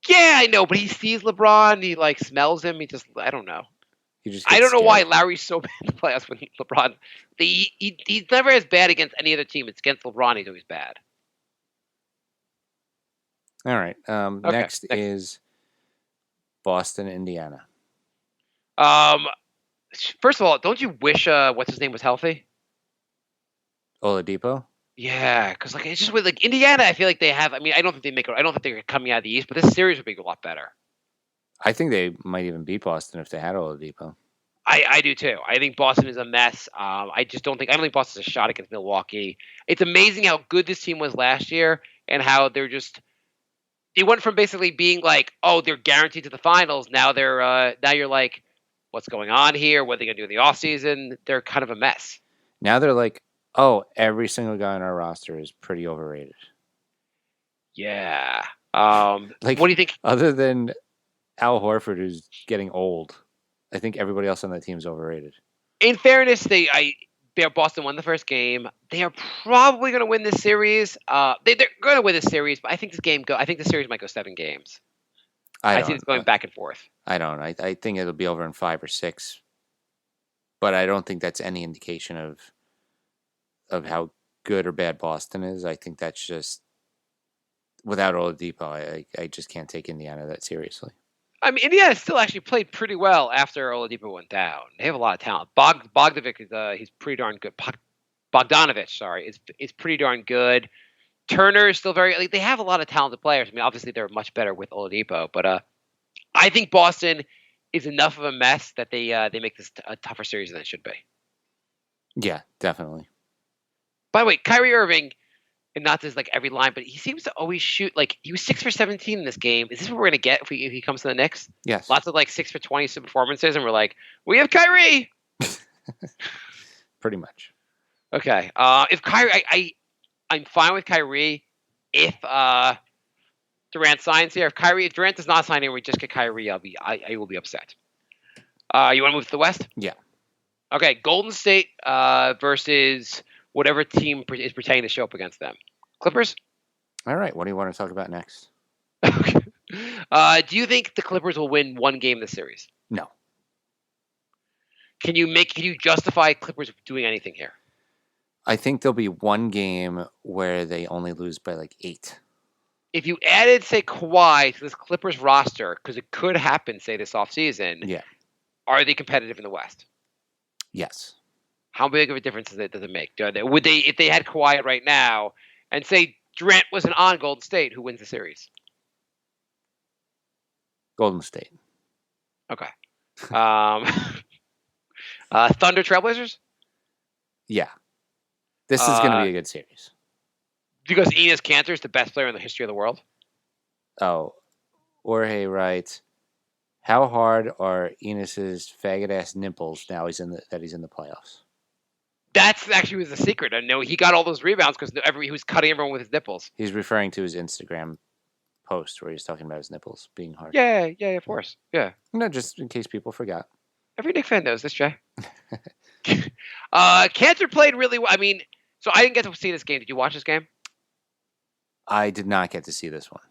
Yeah, I know, but he sees LeBron. He like smells him. He just, I don't know. I don't know why Lowry's so bad in the playoffs when LeBron. He's never as bad against any other team. It's against LeBron he's always bad. All right. Next is Boston, Indiana. First of all, don't you wish what's his name was healthy? Oladipo? Yeah, because like it's just with like Indiana, I feel like they have. I mean, I don't think they're coming out of the East, but this series would be a lot better. I think they might even beat Boston if they had Oladipo. I do too. I think Boston is a mess. I don't think Boston's a shot against Milwaukee. It's amazing how good this team was last year and how they went from basically being like, oh, they're guaranteed to the finals. Now you're like, what's going on here? What are they going to do in the offseason? They're kind of a mess. Now they're like, oh, every single guy on our roster is pretty overrated. Yeah. What do you think? Other than Al Horford, who's getting old, I think everybody else on that team is overrated. In fairness, Boston won the first game. They are probably going to win this series. They're going to win this series, but I think the series might go 7 games. I see this going back and forth. I don't. I think it'll be over in 5 or 6, but I don't think that's any indication of how good or bad Boston is. I think that's just without Oladipo, I just can't take Indiana that seriously. I mean, Indiana still actually played pretty well after Oladipo went down. They have a lot of talent. Bogdanovic is he's pretty darn good. Bogdanovich, sorry, is pretty darn good. Turner is still very. They have a lot of talented players. I mean, obviously they're much better with Oladipo, but I think Boston is enough of a mess that they make this a tougher series than it should be. Yeah, definitely. By the way, Kyrie Irving, and not just like every line, but he seems to always shoot. Like he was 6 for 17 in this game. Is this what we're gonna get if he comes to the Knicks? Yes. Lots of like 6 for 20 performances, and we're like, we have Kyrie. Pretty much. Okay. If Kyrie, I'm fine with Kyrie if Durant signs here. If Durant does not sign here, we just get Kyrie. I will be upset. You want to move to the West? Yeah. Okay. Golden State versus whatever team is pretending to show up against them. Clippers? All right. What do you want to talk about next? Do you think the Clippers will win one game this series? No. Can you justify Clippers doing anything here? I think there'll be one game where they only lose by like 8. If you added, say, Kawhi to this Clippers roster, because it could happen, say, this offseason, Yeah. Are they competitive in the West? Yes. How big of a difference does it make? Would they, if they had Kawhi right now, and say Durant wasn't on Golden State, who wins the series? Golden State. Okay. Thunder Trailblazers? Yeah. This is going to be a good series. Because Enes Kanter is the best player in the history of the world? Oh, Jorge writes, how hard are Enes's faggot-ass nipples now he's in the playoffs? That's actually was the secret. I know he got all those rebounds because he was cutting everyone with his nipples. He's referring to his Instagram post where he's talking about his nipples being hard. Yeah, of course. Yeah. No, just in case people forgot. Every Knicks fan knows this, Jay. Kanter played really well. I mean, so I didn't get to see this game. Did you watch this game? I did not get to see this one.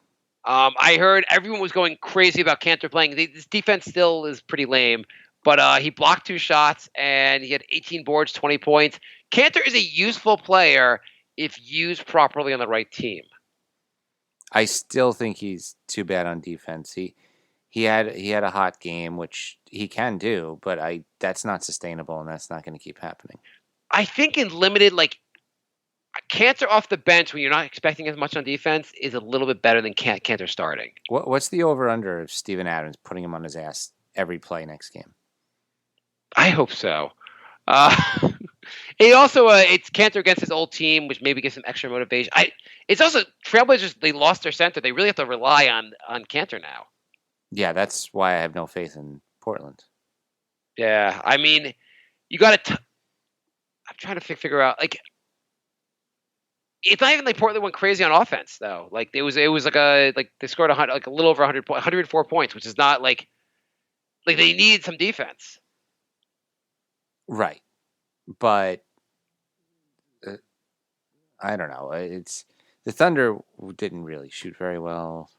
I heard everyone was going crazy about Kanter playing. This defense still is pretty lame, but he blocked 2 shots and he had 18 boards, 20 points. Kanter is a useful player if used properly on the right team. I still think he's too bad on defense. He had a hot game, which he can do, but that's not sustainable and that's not going to keep happening. I think in limited, like, Kanter off the bench when you're not expecting as much on defense is a little bit better than Kanter starting. What's the over-under of Steven Adams putting him on his ass every play next game? I hope so. It also it's Kanter against his old team, which maybe gives him extra motivation. It's also Trailblazers. They lost their center. They really have to rely on Kanter now. Yeah, that's why I have no faith in Portland. Yeah, I mean, you got to. I'm trying to figure out like. It's not even like Portland went crazy on offense though. Like it was like they scored a little over 100 points, 104 points, which is not like they needed some defense. Right. But I don't know. It's the Thunder didn't really shoot very well.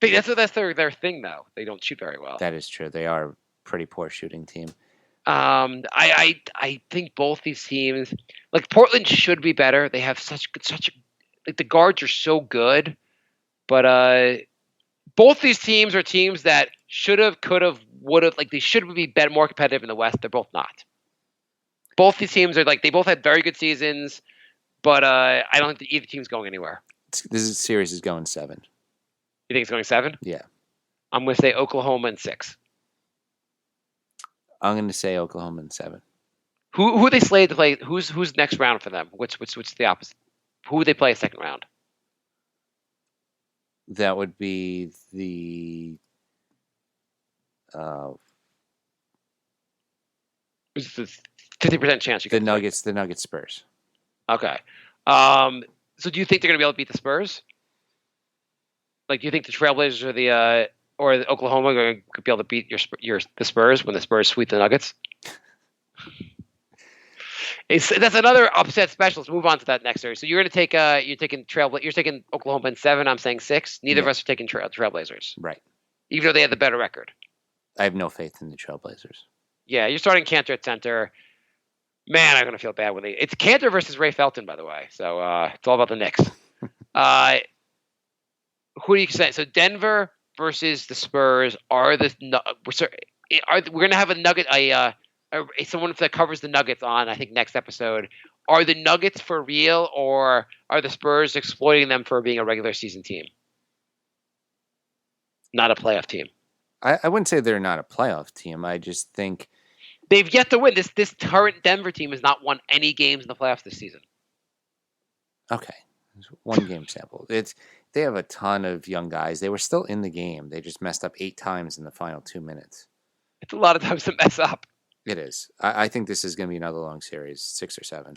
That's their thing though. They don't shoot very well. That is true. They are a pretty poor shooting team. I think both these teams, like Portland, should be better. They have such like the guards are so good, but both these teams are teams that should have, could have, would have. Like they should be better, more competitive in the West. They're both not. Both these teams are like they both had very good seasons, but I don't think either team's going anywhere. This series is going 7. You think it's going 7? Yeah. I'm going to say Oklahoma in 6. I'm going to say Oklahoma in 7. Who are they slated to play? Who's next round for them? What's the opposite? Who would they play a second round? That would be the It's a 50% chance you the could play. Nuggets Spurs. Okay. So do you think they're going to be able to beat the Spurs? Like, do you think the Trailblazers or the Oklahoma are going to be able to beat the Spurs when the Spurs sweep the Nuggets? That's another upset special. Let's move on to that next series. So you're going to take you're taking Oklahoma in 7. I'm saying 6. Neither of us are taking Trailblazers. Right. even though they had the better record. I have no faith in the Trailblazers. Yeah, you're starting Cantor at center. Man, I'm gonna feel bad when it's Cantor versus Ray Felton, by the way. So it's all about the Knicks. Who do you say? So Denver versus the Spurs are we're gonna have a Nugget someone that covers the Nuggets on I think next episode. Are the Nuggets for real, or are the Spurs exploiting them for being a regular season team, not a playoff team? I wouldn't say they're not a playoff team. I just think they've yet to win. This current Denver team has not won any games in the playoffs this season. Okay, one game sample. They have a ton of young guys. They were still in the game. They just messed up 8 times in the final 2 minutes. It's a lot of times to mess up. It is. I think this is going to be another long series, 6 or 7.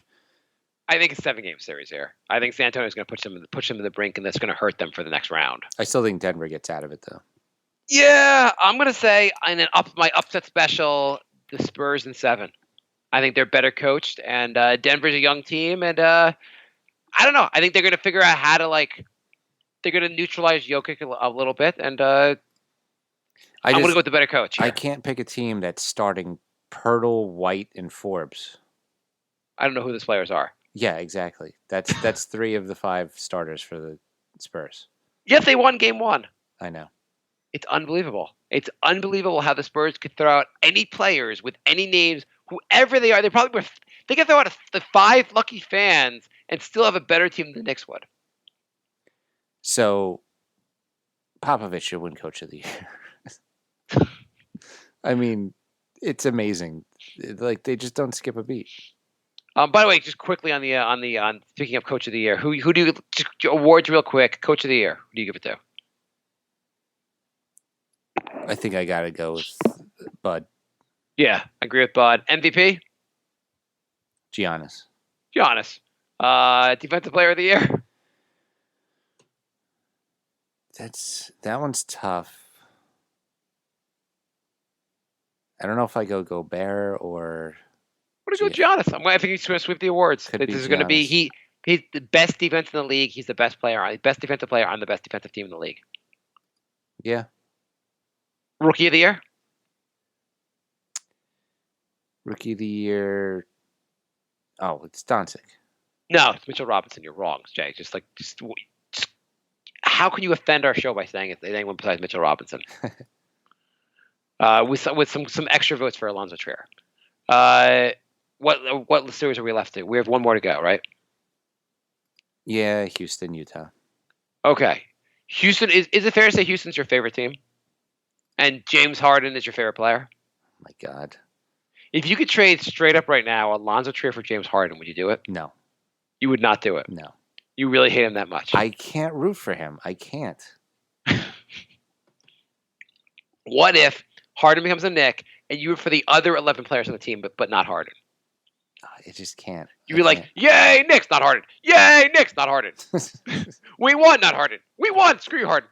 I think it's a 7-game series here. I think San Antonio is going to push them to the brink, and that's going to hurt them for the next round. I still think Denver gets out of it, though. Yeah, I'm going to say in my upset special, the Spurs in 7. I think they're better coached, and Denver's a young team, and I don't know. I think they're going to figure out how to they're going to neutralize Jokic a little bit, and I'm going to go with the better coach here. I can't pick a team that's starting Pirtle, White, and Forbes. I don't know who those players are. Yeah, exactly. That's 3 of the 5 starters for the Spurs. Yet they won game 1. I know. It's unbelievable. It's unbelievable how the Spurs could throw out any players with any names, whoever they are. They could throw out the 5 lucky fans and still have a better team than the Knicks would. So, Popovich should win Coach of the Year. I mean, it's amazing. They just don't skip a beat. By the way, just quickly on speaking of Coach of the Year, who do you just awards real quick? Coach of the Year, who do you give it to? I think I gotta go with Bud. Yeah, I agree with Bud. MVP? Giannis. Defensive Player of the Year? That one's tough. I don't know if I go Gobert or. What do you go with Giannis? I think he's going to sweep the awards. This is going to be he's the best defense in the league. He's the best player, best defensive player on the best defensive team in the league. Yeah. Rookie of the Year? Rookie of the Year. Oh, it's Doncic. No, it's Mitchell Robinson. You're wrong, Jay. Just how can you offend our show by saying it's anyone besides Mitchell Robinson? With some extra votes for Alonzo Trier. What series are we left to? We have one more to go, right? Yeah, Houston, Utah. Okay. Houston, is it fair to say Houston's your favorite team? And James Harden is your favorite player? Oh my God. If you could trade straight up right now Alonzo Trier for James Harden, would you do it? No. You would not do it? No. You really hate him that much? I can't root for him. I can't. What if Harden becomes a Knick and you root for the other 11 players on the team, but not Harden? I just can't. You'd be like, yay, Knicks, not Harden. Yay, Knicks, not Harden. We won, not Harden. We won. Screw you, Harden.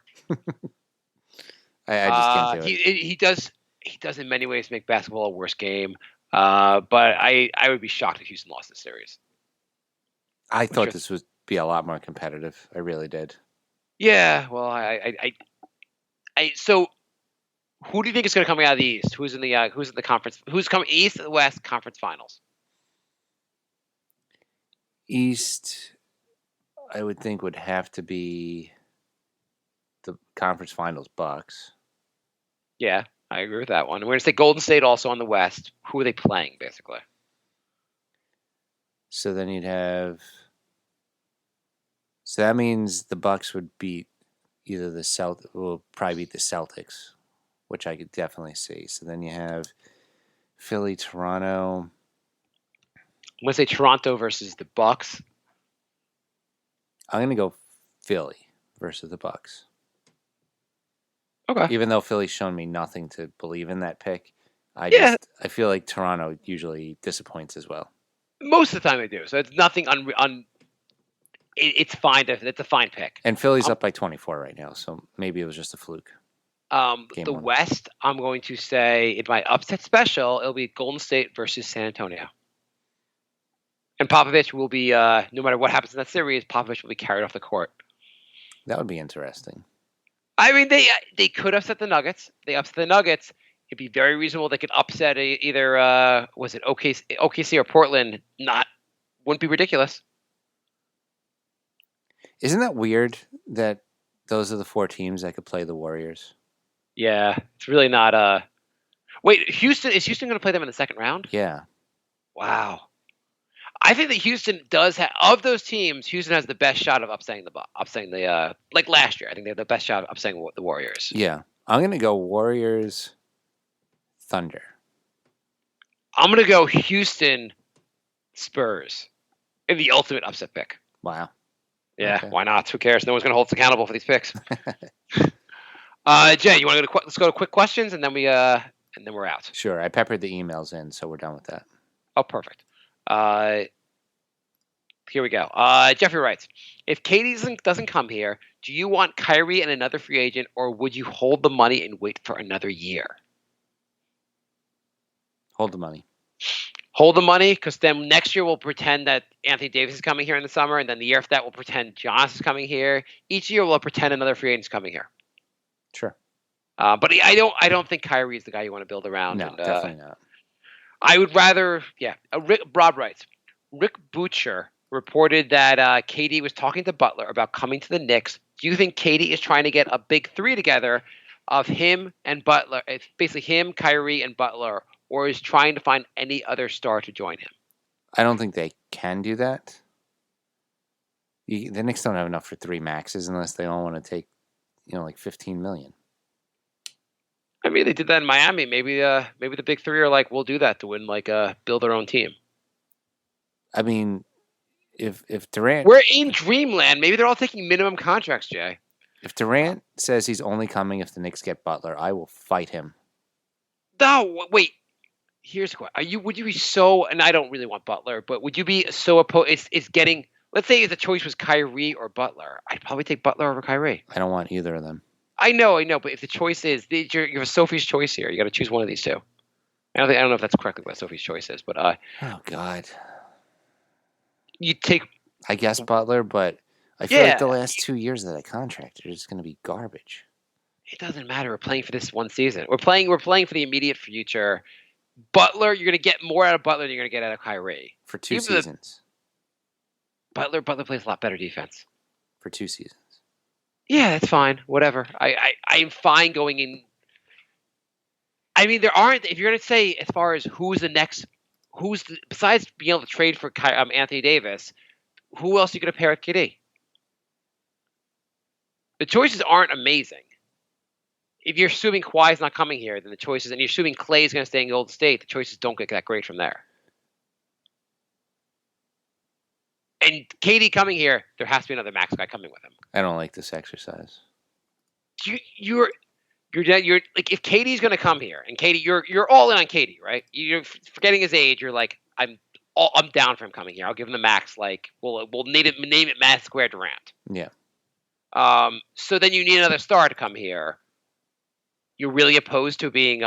I just can't do it. He does in many ways make basketball a worse game. But I would be shocked if Houston lost this series. I thought this would be a lot more competitive. I really did. Yeah, well, so who do you think is going to come out of the East? Who's in the conference? Who's coming East and West Conference Finals? East, I would think would have to be the Conference Finals Bucks. Yeah, I agree with that one. We're going to say Golden State also on the West. Who are they playing, basically? So then you'd have. So that means the Bucks would beat either will probably beat the Celtics, which I could definitely see. So then you have Philly, Toronto. I'm going to say Toronto versus the Bucks. I'm going to go Philly versus the Bucks. Okay. Even though Philly's shown me nothing to believe in that pick, I feel like Toronto usually disappoints as well. Most of the time they do. So it's nothing it's fine. It's a fine pick. And Philly's up by 24 right now, so maybe it was just a fluke. The West, I'm going to say in my upset special, it'll be Golden State versus San Antonio. And Popovich will be, no matter what happens in that series, Popovich will be carried off the court. That would be interesting. I mean, they could upset the Nuggets. They upset the Nuggets. It'd be very reasonable they could upset either was it OKC or Portland. Wouldn't be ridiculous. Isn't that weird that those are the 4 teams that could play the Warriors? Yeah, it's really not. Wait, Houston is Houston going to play them in the second round? Yeah. Wow. I think that Houston does have of those teams. Houston has the best shot of upsetting the like last year. I think they have the best shot of upsetting the Warriors. Yeah. I'm going to go Warriors Thunder. I'm going to go Houston Spurs in the ultimate upset pick. Wow. Yeah, Okay. Why not? Who cares? No one's going to hold us accountable for these picks. Jay, you want to let's go to quick questions and then we're out. Sure. I peppered the emails in, so we're done with that. Oh, perfect. Here we go. Jeffrey writes, if KD doesn't come here, do you want Kyrie and another free agent, or would you hold the money and wait for another year? Hold the money. Hold the money, because then next year we'll pretend that Anthony Davis is coming here in the summer, and then the year after that we'll pretend Giannis is coming here. Each year we'll pretend another free agent is coming here. Sure. But I don't think Kyrie is the guy you want to build around. No, and, definitely not. I would rather, Rob writes, Rick Butcher reported that KD was talking to Butler about coming to the Knicks. Do you think KD is trying to get a big 3 together of him and Butler, basically him, Kyrie, and Butler, or is trying to find any other star to join him? I don't think they can do that. The Knicks don't have enough for 3 maxes unless they all want to take, like $15 million. I mean, they did that in Miami. Maybe the big 3 are like, we'll do that to win, build our own team. I mean, if Durant... We're in dreamland. Maybe they're all taking minimum contracts, Jay. If Durant says he's only coming if the Knicks get Butler, I will fight him. No, wait. Here's the question. Would you be so, and I don't really want Butler, but would you be so opposed? It's getting, let's say the choice was Kyrie or Butler. I'd probably take Butler over Kyrie. I don't want either of them. I know, but if the choice is, you have a Sophie's choice here. You got to choose one of these two. I don't know if that's correctly what Sophie's choice is, but oh God, you take. I guess Butler, but I feel like the last 2 years of that contract are just going to be garbage. It doesn't matter. We're playing for this one season. We're playing for the immediate future. Butler, you're going to get more out of Butler than you're going to get out of Kyrie. For 2 seasons. Butler plays a lot better defense. For 2 seasons. Yeah, that's fine. Whatever. I'm fine going in. I mean, there aren't. If you're going to say as far as besides being able to trade for Anthony Davis, who else are you going to pair with KD? The choices aren't amazing. If you're assuming Kawhi's not coming here, then the choices, and you're assuming Clay's going to stay in Golden State, the choices don't get that great from there. And KD coming here, there has to be another max guy coming with him. I don't like this exercise. You're like, if KD's going to come here, and KD, you're all in on KD, right? You're forgetting his age. You're like, I'm down for him coming here. I'll give him the max. Like, we'll name it Max Square Durant. Yeah. So then you need another star to come here. You're really opposed to being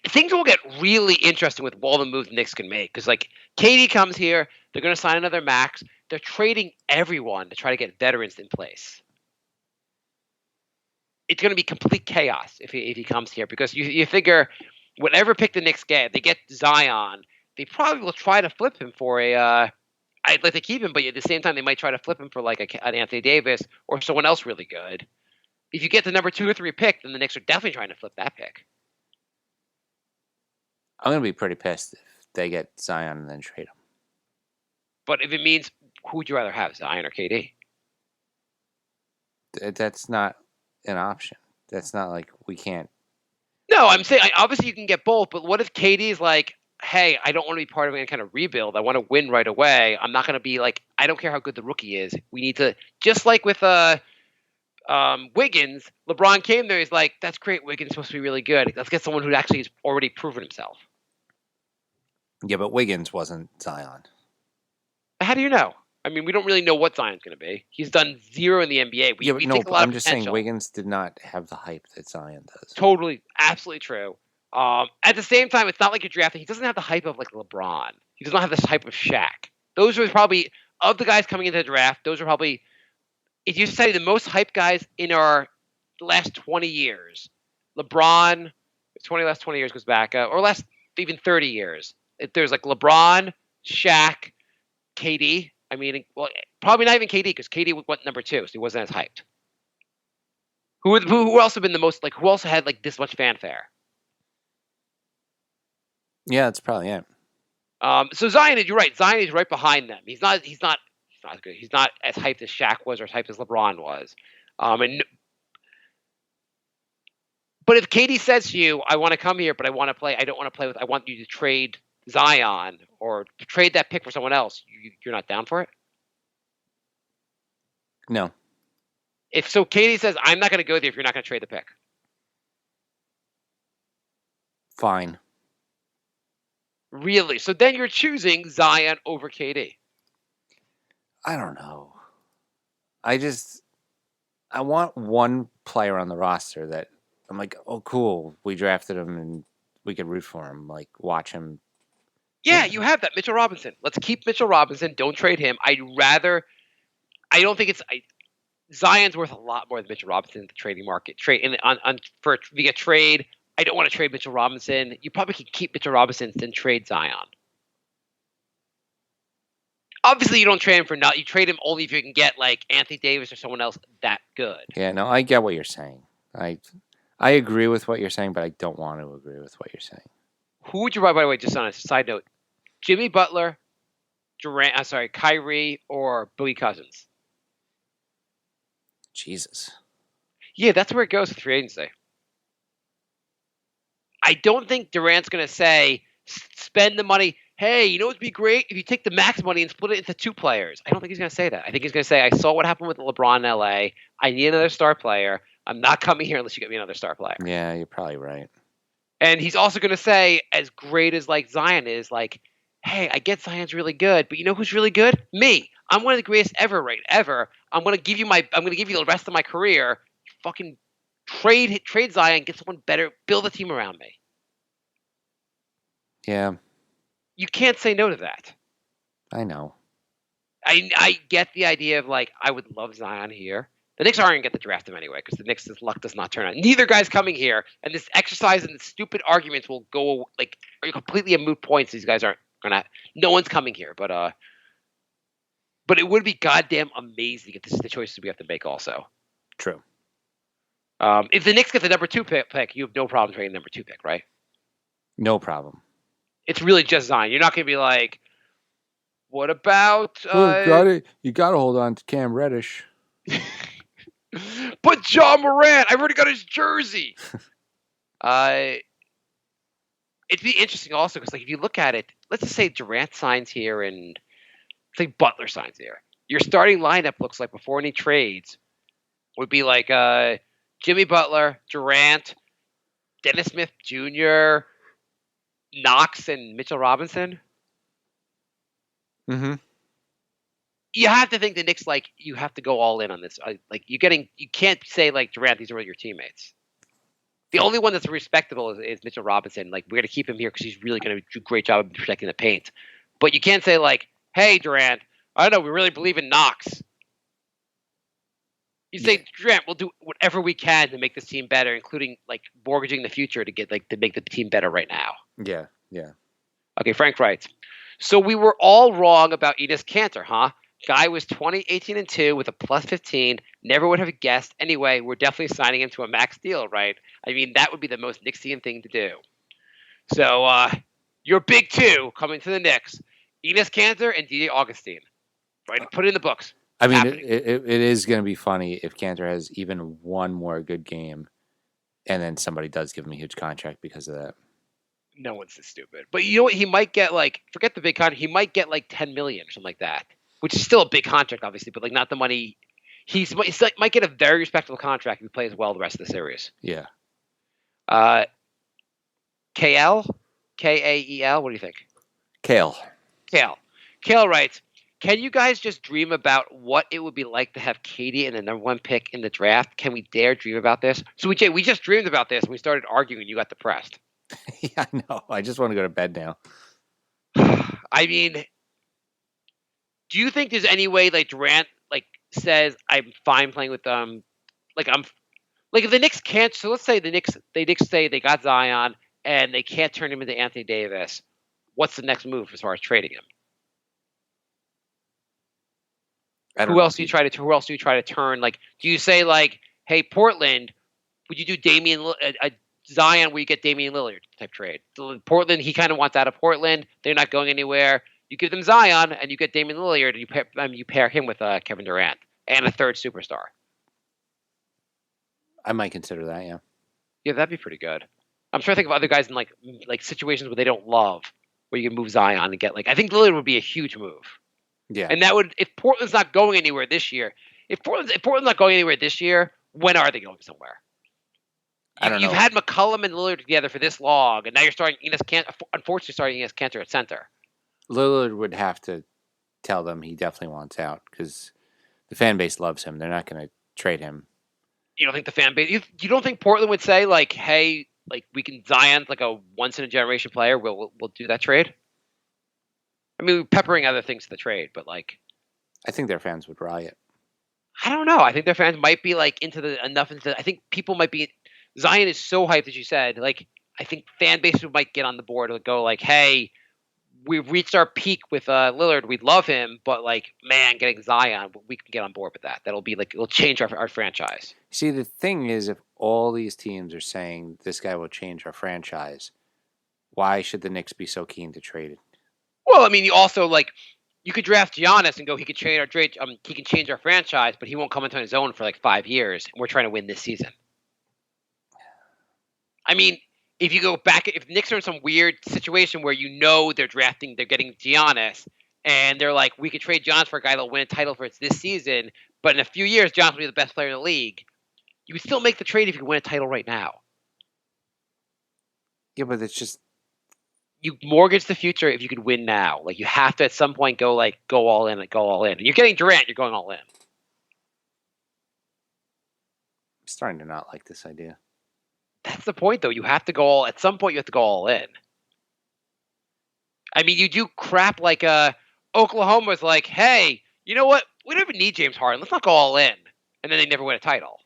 things will get really interesting with all the moves the Knicks can make, because like KD comes here, they're going to sign another max. They're trading everyone to try to get veterans in place. It's going to be complete chaos if he comes here, because you figure whatever pick the Knicks get, they get Zion. They probably will try to flip him for I'd like to keep him, but at the same time they might try to flip him for like an Anthony Davis or someone else really good. If you get the number 2 or 3 pick, then the Knicks are definitely trying to flip that pick. I'm going to be pretty pissed if they get Zion and then trade him. But if it means, who would you rather have, Zion or KD? That's not an option. That's not like we can't. No, I'm saying obviously you can get both, but what if KD's like, hey, I don't want to be part of any kind of rebuild. I want to win right away. I'm not going to be like, I don't care how good the rookie is. We need to, just like with Wiggins, LeBron came there. He's like, that's great. Wiggins is supposed to be really good. Let's get someone who actually has already proven himself. Yeah, but Wiggins wasn't Zion. How do you know? I mean, we don't really know what Zion's going to be. He's done 0 in the NBA. I'm just saying Wiggins did not have the hype that Zion does. Totally, absolutely true. At the same time, it's not like you're drafting. He doesn't have the hype of like LeBron. He does not have the hype of Shaq. Those are probably, of the guys coming into the draft, those are probably, if you say the most hype guys in our the last 20 years, LeBron, last 20 years goes back, or last even 30 years. If there's like LeBron, Shaq, KD. I mean, well, probably not even KD because KD went number 2, so he wasn't as hyped. Who else have been the most like? Who else had like this much fanfare? Yeah, that's probably it. So Zion, you're right. Zion is right behind them. He's not good. He's not as hyped as Shaq was or as hyped as LeBron was. But if KD says to you, "I want to come here, but I want to play. I don't want to play with. I want you to trade Zion or to trade that pick for someone else," you're not down for it. No. If so, KD says, "I'm not going to go there if you're not going to trade the pick." Fine. Really? So then you're choosing Zion over KD. I don't know. I want one player on the roster that I'm like, oh, cool. We drafted him and we can root for him. Like, watch him. Yeah, you have that. Mitchell Robinson. Let's keep Mitchell Robinson. Don't trade him. I don't think it's... Zion's worth a lot more than Mitchell Robinson in the trading market. Via trade, I don't want to trade Mitchell Robinson. You probably can keep Mitchell Robinson and trade Zion. Obviously, you don't trade him for nothing. You trade him only if you can get like Anthony Davis or someone else that good. Yeah, no, I get what you're saying. I agree with what you're saying, but I don't want to agree with what you're saying. Who would you buy, by the way, just on a side note? Jimmy Butler, Kyrie, or Boogie Cousins? Jesus. Yeah, that's where it goes with free agency. I don't think Durant's going to say, spend the money. Hey, you know what would be great? If you take the max money and split it into 2 players. I don't think he's going to say that. I think he's going to say, I saw what happened with LeBron in LA. I need another star player. I'm not coming here unless you get me another star player. Yeah, you're probably right. And he's also going to say, as great as like Zion is, like, hey, I get Zion's really good, but you know who's really good? Me. I'm one of the greatest ever. I'm going to give you the rest of my career. Fucking trade Zion, get someone better, build a team around me. Yeah. You can't say no to that. I know. I get the idea of like, I would love Zion here. The Knicks aren't going to get the draft him anyway because the Knicks' luck does not turn out. Neither guy's coming here, and this exercise and the stupid arguments will go like are completely a moot point. These guys aren't gonna. No one's coming here, but it would be goddamn amazing if this is the choices we have to make. Also, true. If the Knicks get the number 2 pick, you have no problem trading the number 2 pick, right? No problem. It's really just Zion. You're not going to be like, what about? You got to hold on to Cam Reddish. But John Morant, I've already got his jersey. It'd be interesting also because, like, if you look at it, let's just say Durant signs here and say Butler signs here. Your starting lineup looks like before any trades would be like Jimmy Butler, Durant, Dennis Smith Jr., Knox, and Mitchell Robinson. Mm-hmm. You have to think the Knicks, like, you have to go all in on this. Like, you can't say, like, Durant, these are your teammates. The only one that's respectable is Mitchell Robinson. Like, we're going to keep him here because he's really going to do a great job of protecting the paint. But you can't say, like, hey, Durant, I don't know, we really believe in Knox. You say, Durant, we'll do whatever we can to make this team better, including, like, mortgaging the future to make the team better right now. Yeah, yeah. Okay, Frank writes, so we were all wrong about Enes Kanter, huh? Guy was 20, 18, and 2 with a plus 15. Never would have guessed. Anyway, we're definitely signing him to a max deal, right? I mean, that would be the most Knicksian thing to do. So, your big 2 coming to the Knicks. Enes Kanter and DJ Augustine. Right? Put it in the books. I mean, it is going to be funny if Kanter has even one more good game and then somebody does give him a huge contract because of that. No one's this stupid. But you know what? He might get, like, forget the big contract. He might get, like, $10 million or something like that. Which is still a big contract, obviously, but like not the money. He might get a very respectable contract if he plays well the rest of the series. Yeah. KL? Kael? What do you think? Kale writes, can you guys just dream about what it would be like to have Katie in the number 1 pick in the draft? Can we dare dream about this? So we just dreamed about this and we started arguing and you got depressed. Yeah, I know. I just want to go to bed now. I mean... Do you think there's any way like Durant like says I'm fine playing with Like if the Knicks can't, so let's say the Knicks say they got Zion and they can't turn him into Anthony Davis. What's the next move as far as trading him? Who else do you try to turn? Like, do you say like, hey, Portland, would you do a Zion where you get Damian Lillard type trade? So Portland, he kind of wants out of Portland. They're not going anywhere. You give them Zion and you get Damian Lillard and you pair him with Kevin Durant and a third superstar. I might consider that, yeah. Yeah, that'd be pretty good. I'm trying to think of other guys in like situations where they don't love, where you can move Zion and get like. I think Lillard would be a huge move. Yeah. And that would, if Portland's not going anywhere this year, if Portland's not going anywhere this year, when are they going somewhere? I don't know. You've had McCollum and Lillard together for this long, and now you're unfortunately starting Enes Kanter at center. Lillard would have to tell them he definitely wants out because the fan base loves him. They're not going to trade him. You don't think the fan base? You don't think Portland would say like, "Hey, like we can Zion's like a once in a generation player. We'll do that trade." I mean, we're peppering other things to the trade, but like, I think their fans would riot. I don't know. I think their fans might be like I think people might be. Zion is so hyped, as you said. Like, I think fan bases might get on the board and go like, "Hey, we've reached our peak with Lillard. We love him, but like, man, getting Zion, we can get on board with that. That'll be like, it'll change our franchise." See, the thing is, if all these teams are saying this guy will change our franchise, why should the Knicks be so keen to trade it? Well, I mean, you also like you could draft Giannis and go, he could change he can change our franchise, but he won't come into his own for like 5 years. And we're trying to win this season. I mean, if you go back, if the Knicks are in some weird situation where they're getting Giannis, and they're like, we could trade Giannis for a guy that'll win a title for us this season, but in a few years, Giannis will be the best player in the league. You would still make the trade if you win a title right now. Yeah, but it's just you mortgage the future if you could win now. Like you have to at some point go all in. And you're getting Durant, you're going all in. I'm starting to not like this idea. That's the point, though. At some point, you have to go all in. I mean, you do crap like Oklahoma's like, hey, you know what? We don't even need James Harden. Let's not go all in. And then they never win a title.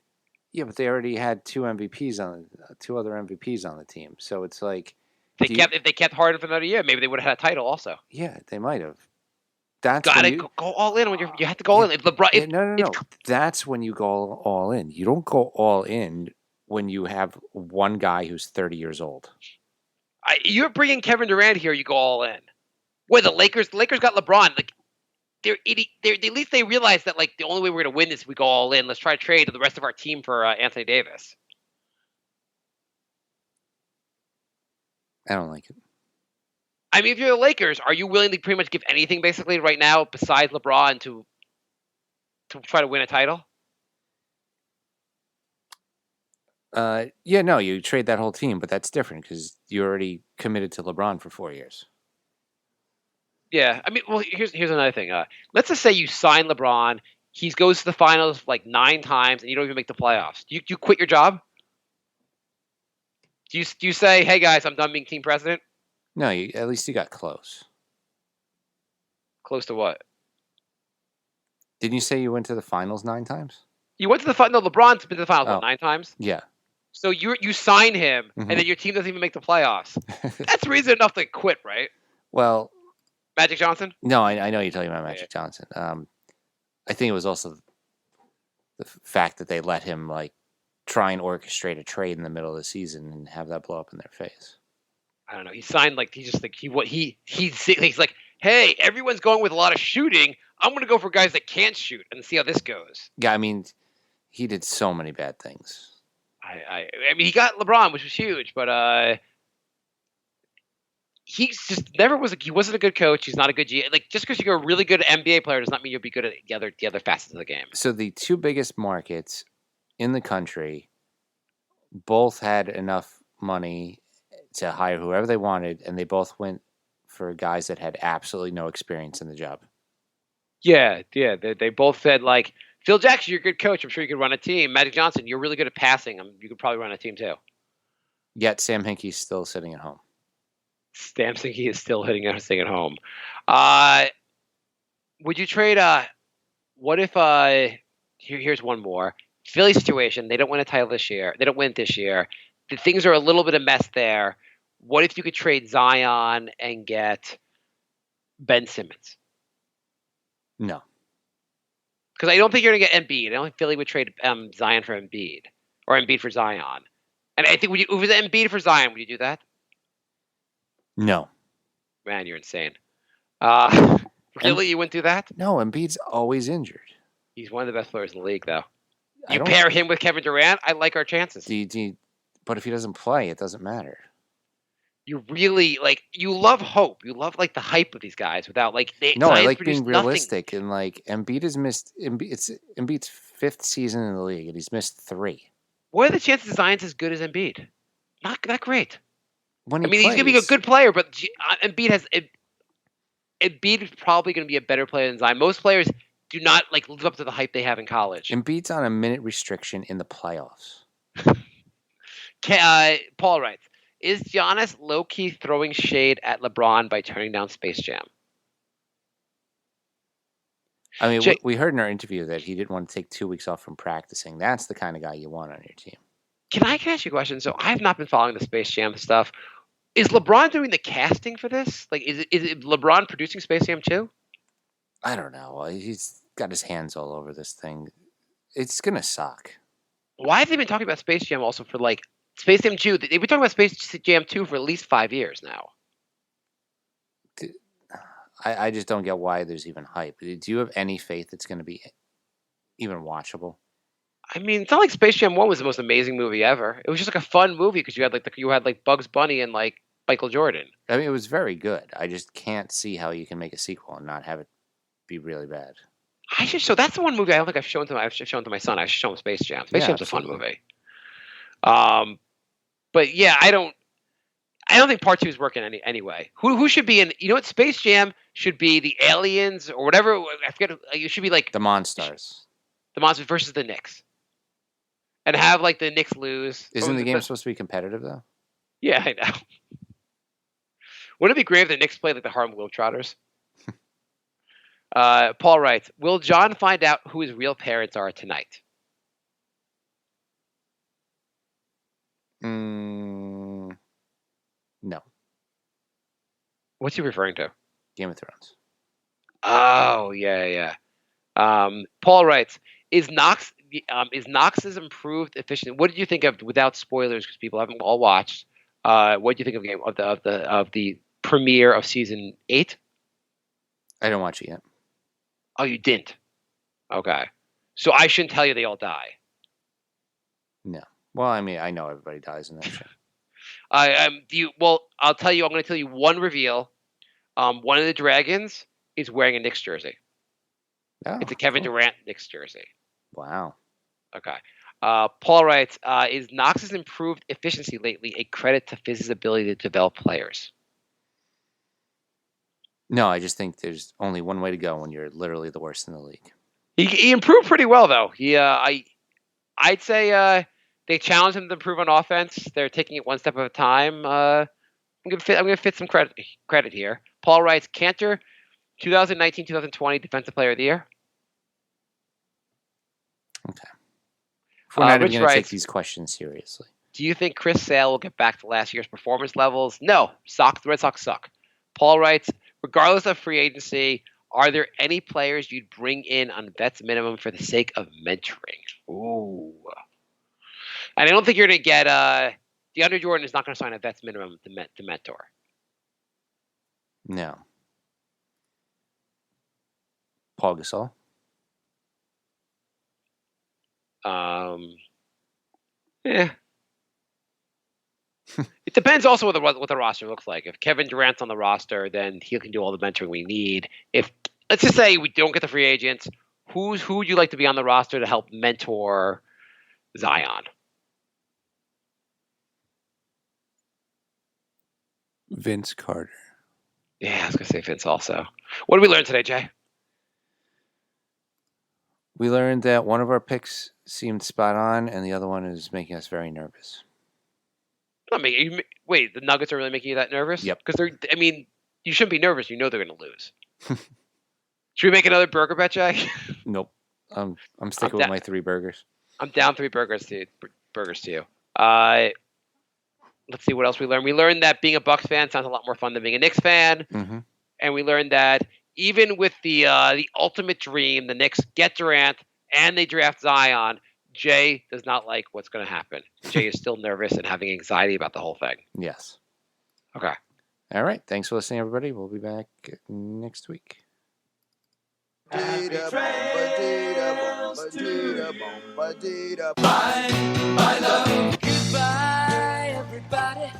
Yeah, but they already had two other MVPs on the team. So it's like if they kept Harden for another year, maybe they would have had a title also. Yeah, they might have. That's go all in when you have to go all in. If LeBron, no. That's when you go all in. You don't go all in when you have one guy who's 30 years old. You're bringing Kevin Durant here. You go all in. Wait, the Lakers got LeBron. Like at least they realize that like the only way we're going to win is if we go all in. Let's try to trade the rest of our team for Anthony Davis. I don't like it. I mean, if you're the Lakers, are you willing to pretty much give anything basically right now besides LeBron to try to win a title? Yeah, no, you trade that whole team, but that's different because you already committed to LeBron for 4 years. Yeah, I mean, well, here's another thing. Let's just say you sign LeBron, he goes to the finals like 9 times, and you don't even make the playoffs. Do you quit your job? Do you say, hey guys, I'm done being team president? No, at least you got close. Close to what? Didn't you say you went to the finals 9 times? You went to the final. No, LeBron's been to the finals 9 times. Yeah. So you sign him, and then your team doesn't even make the playoffs. That's reason enough to quit, right? Well, Magic Johnson? No, I know you're talking about Magic Johnson. I think it was also the fact that they let him like try and orchestrate a trade in the middle of the season and have that blow up in their face. I don't know. He signed like he's like, hey, everyone's going with a lot of shooting. I'm going to go for guys that can't shoot and see how this goes. Yeah, I mean, he did so many bad things. I mean, he got LeBron, which was huge, but he just never was. He wasn't a good coach. He's not a good GM. Like just because you're a really good NBA player does not mean you'll be good at the other facets of the game. So the 2 biggest markets in the country both had enough money to hire whoever they wanted, and they both went for guys that had absolutely no experience in the job. Yeah. They both said like, Phil Jackson, you're a good coach. I'm sure you could run a team. Magic Johnson, you're really good at passing. You could probably run a team too. Yet Sam Hinkie's still sitting at home. Sam Hinkie is still staying at home. Would you trade? What if? Here's one more. Philly situation, they don't win a title this year. They don't win it this year. The things are a little bit of mess there. What if you could trade Zion and get Ben Simmons? No. Because I don't think you're going to get Embiid. I don't think Philly would trade Zion for Embiid or Embiid for Zion. And I think if it was Embiid for Zion, would you do that? No. Man, you're insane. Philly, you wouldn't do that? No, Embiid's always injured. He's one of the best players in the league, though. You pair him with Kevin Durant, I like our chances. But if he doesn't play, it doesn't matter. You really you love hope. You love the hype of these guys without No, I like being realistic and Embiid has missed. It's Embiid's 5th season in the league and he's missed 3. What are the chances Zion's as good as Embiid? Not that great. When he's gonna be a good player, but Embiid is probably gonna be a better player than Zion. Most players do not live up to the hype they have in college. Embiid's on a minute restriction in the playoffs. Paul writes, is Giannis low-key throwing shade at LeBron by turning down Space Jam? I mean, we heard in our interview that he didn't want to take 2 weeks off from practicing. That's the kind of guy you want on your team. Can I ask you a question? So I have not been following the Space Jam stuff. Is LeBron doing the casting for this? Is it LeBron producing Space Jam 2? I don't know. He's got his hands all over this thing. It's going to suck. Why have they been talking about Space Jam also for Space Jam 2? They've been talking about Space Jam 2 for at least 5 years now. I just don't get why there's even hype. Do you have any faith it's going to be even watchable? I mean, it's not like Space Jam 1 was the most amazing movie ever. It was just a fun movie because you had Bugs Bunny and Michael Jordan. I mean, it was very good. I just can't see how you can make a sequel and not have it be really bad. So that's the one movie I don't think I've shown to my son. I should show him Space Jam. Space Jam's a fun movie. But yeah, I don't think part 2 is working anyway. Who should be in? You know what? Space Jam should be the aliens or whatever. I forget. It should be the Monstars. The Monsters versus the Knicks, and have the Knicks lose. Isn't the game supposed to be competitive though? Yeah, I know. Wouldn't it be great if the Knicks played the Harlem Globetrotters? Paul writes, will John find out who his real parents are tonight? No. What's he referring to? Game of Thrones. Oh, yeah. Paul writes, is Knox's improved efficiency? What did you think of, without spoilers, because people haven't all watched, what did you think of the premiere of season 8? I don't watch it yet. Oh, you didn't? Okay. So I shouldn't tell you they all die. No. Well, I mean, I know everybody dies in that show. I'll tell you. I'm going to tell you one reveal. One of the dragons is wearing a Knicks jersey. Oh, it's a Kevin Durant Knicks jersey. Wow. Okay. Paul writes, is Knox's improved efficiency lately a credit to Fizz's ability to develop players? No, I just think there's only one way to go when you're literally the worst in the league. He improved pretty well, though. I'd say they challenged him to improve on offense. They're taking it one step at a time. I'm gonna fit some credit here. Paul writes, Cantor, 2019-2020 Defensive Player of the Year. Okay. We're not even going to take writes, these questions seriously. Do you think Chris Sale will get back to last year's performance levels? No. The Red Sox suck. Paul writes, regardless of free agency, are there any players you'd bring in on vets minimum for the sake of mentoring? Ooh. And I don't think you're going to get DeAndre Jordan is not going to sign a vets minimum to mentor. No. Paul Gasol? Yeah. It depends also what the roster looks like. If Kevin Durant's on the roster, then he can do all the mentoring we need. If let's just say we don't get the free agents, who would you like to be on the roster to help mentor Zion? Vince Carter. Yeah, I was gonna say Vince also. What did we learn today, Jay? We learned that one of our picks seemed spot on, and the other one is making us very nervous. Wait, the Nuggets are really making you that nervous? Yep. Because you shouldn't be nervous. You know they're going to lose. Should we make another burger bet, Jay? Nope. I'm sticking with my 3 burgers. I'm down 3 burgers to you. Let's see what else we learned. We learned that being a Bucks fan sounds a lot more fun than being a Knicks fan. Mm-hmm. And we learned that even with the ultimate dream, the Knicks get Durant and they draft Zion, Jay does not like what's going to happen. Jay is still nervous and having anxiety about the whole thing. Yes. Okay. All right. Thanks for listening, everybody. We'll be back next week. My love. Goodbye, everybody.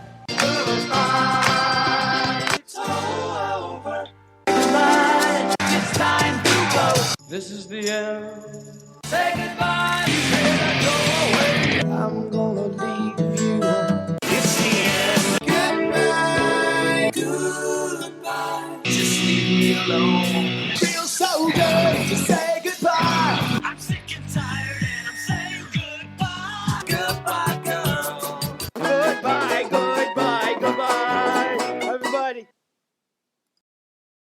It's all over. Goodbye. It's time to go. This is the end. Say goodbye.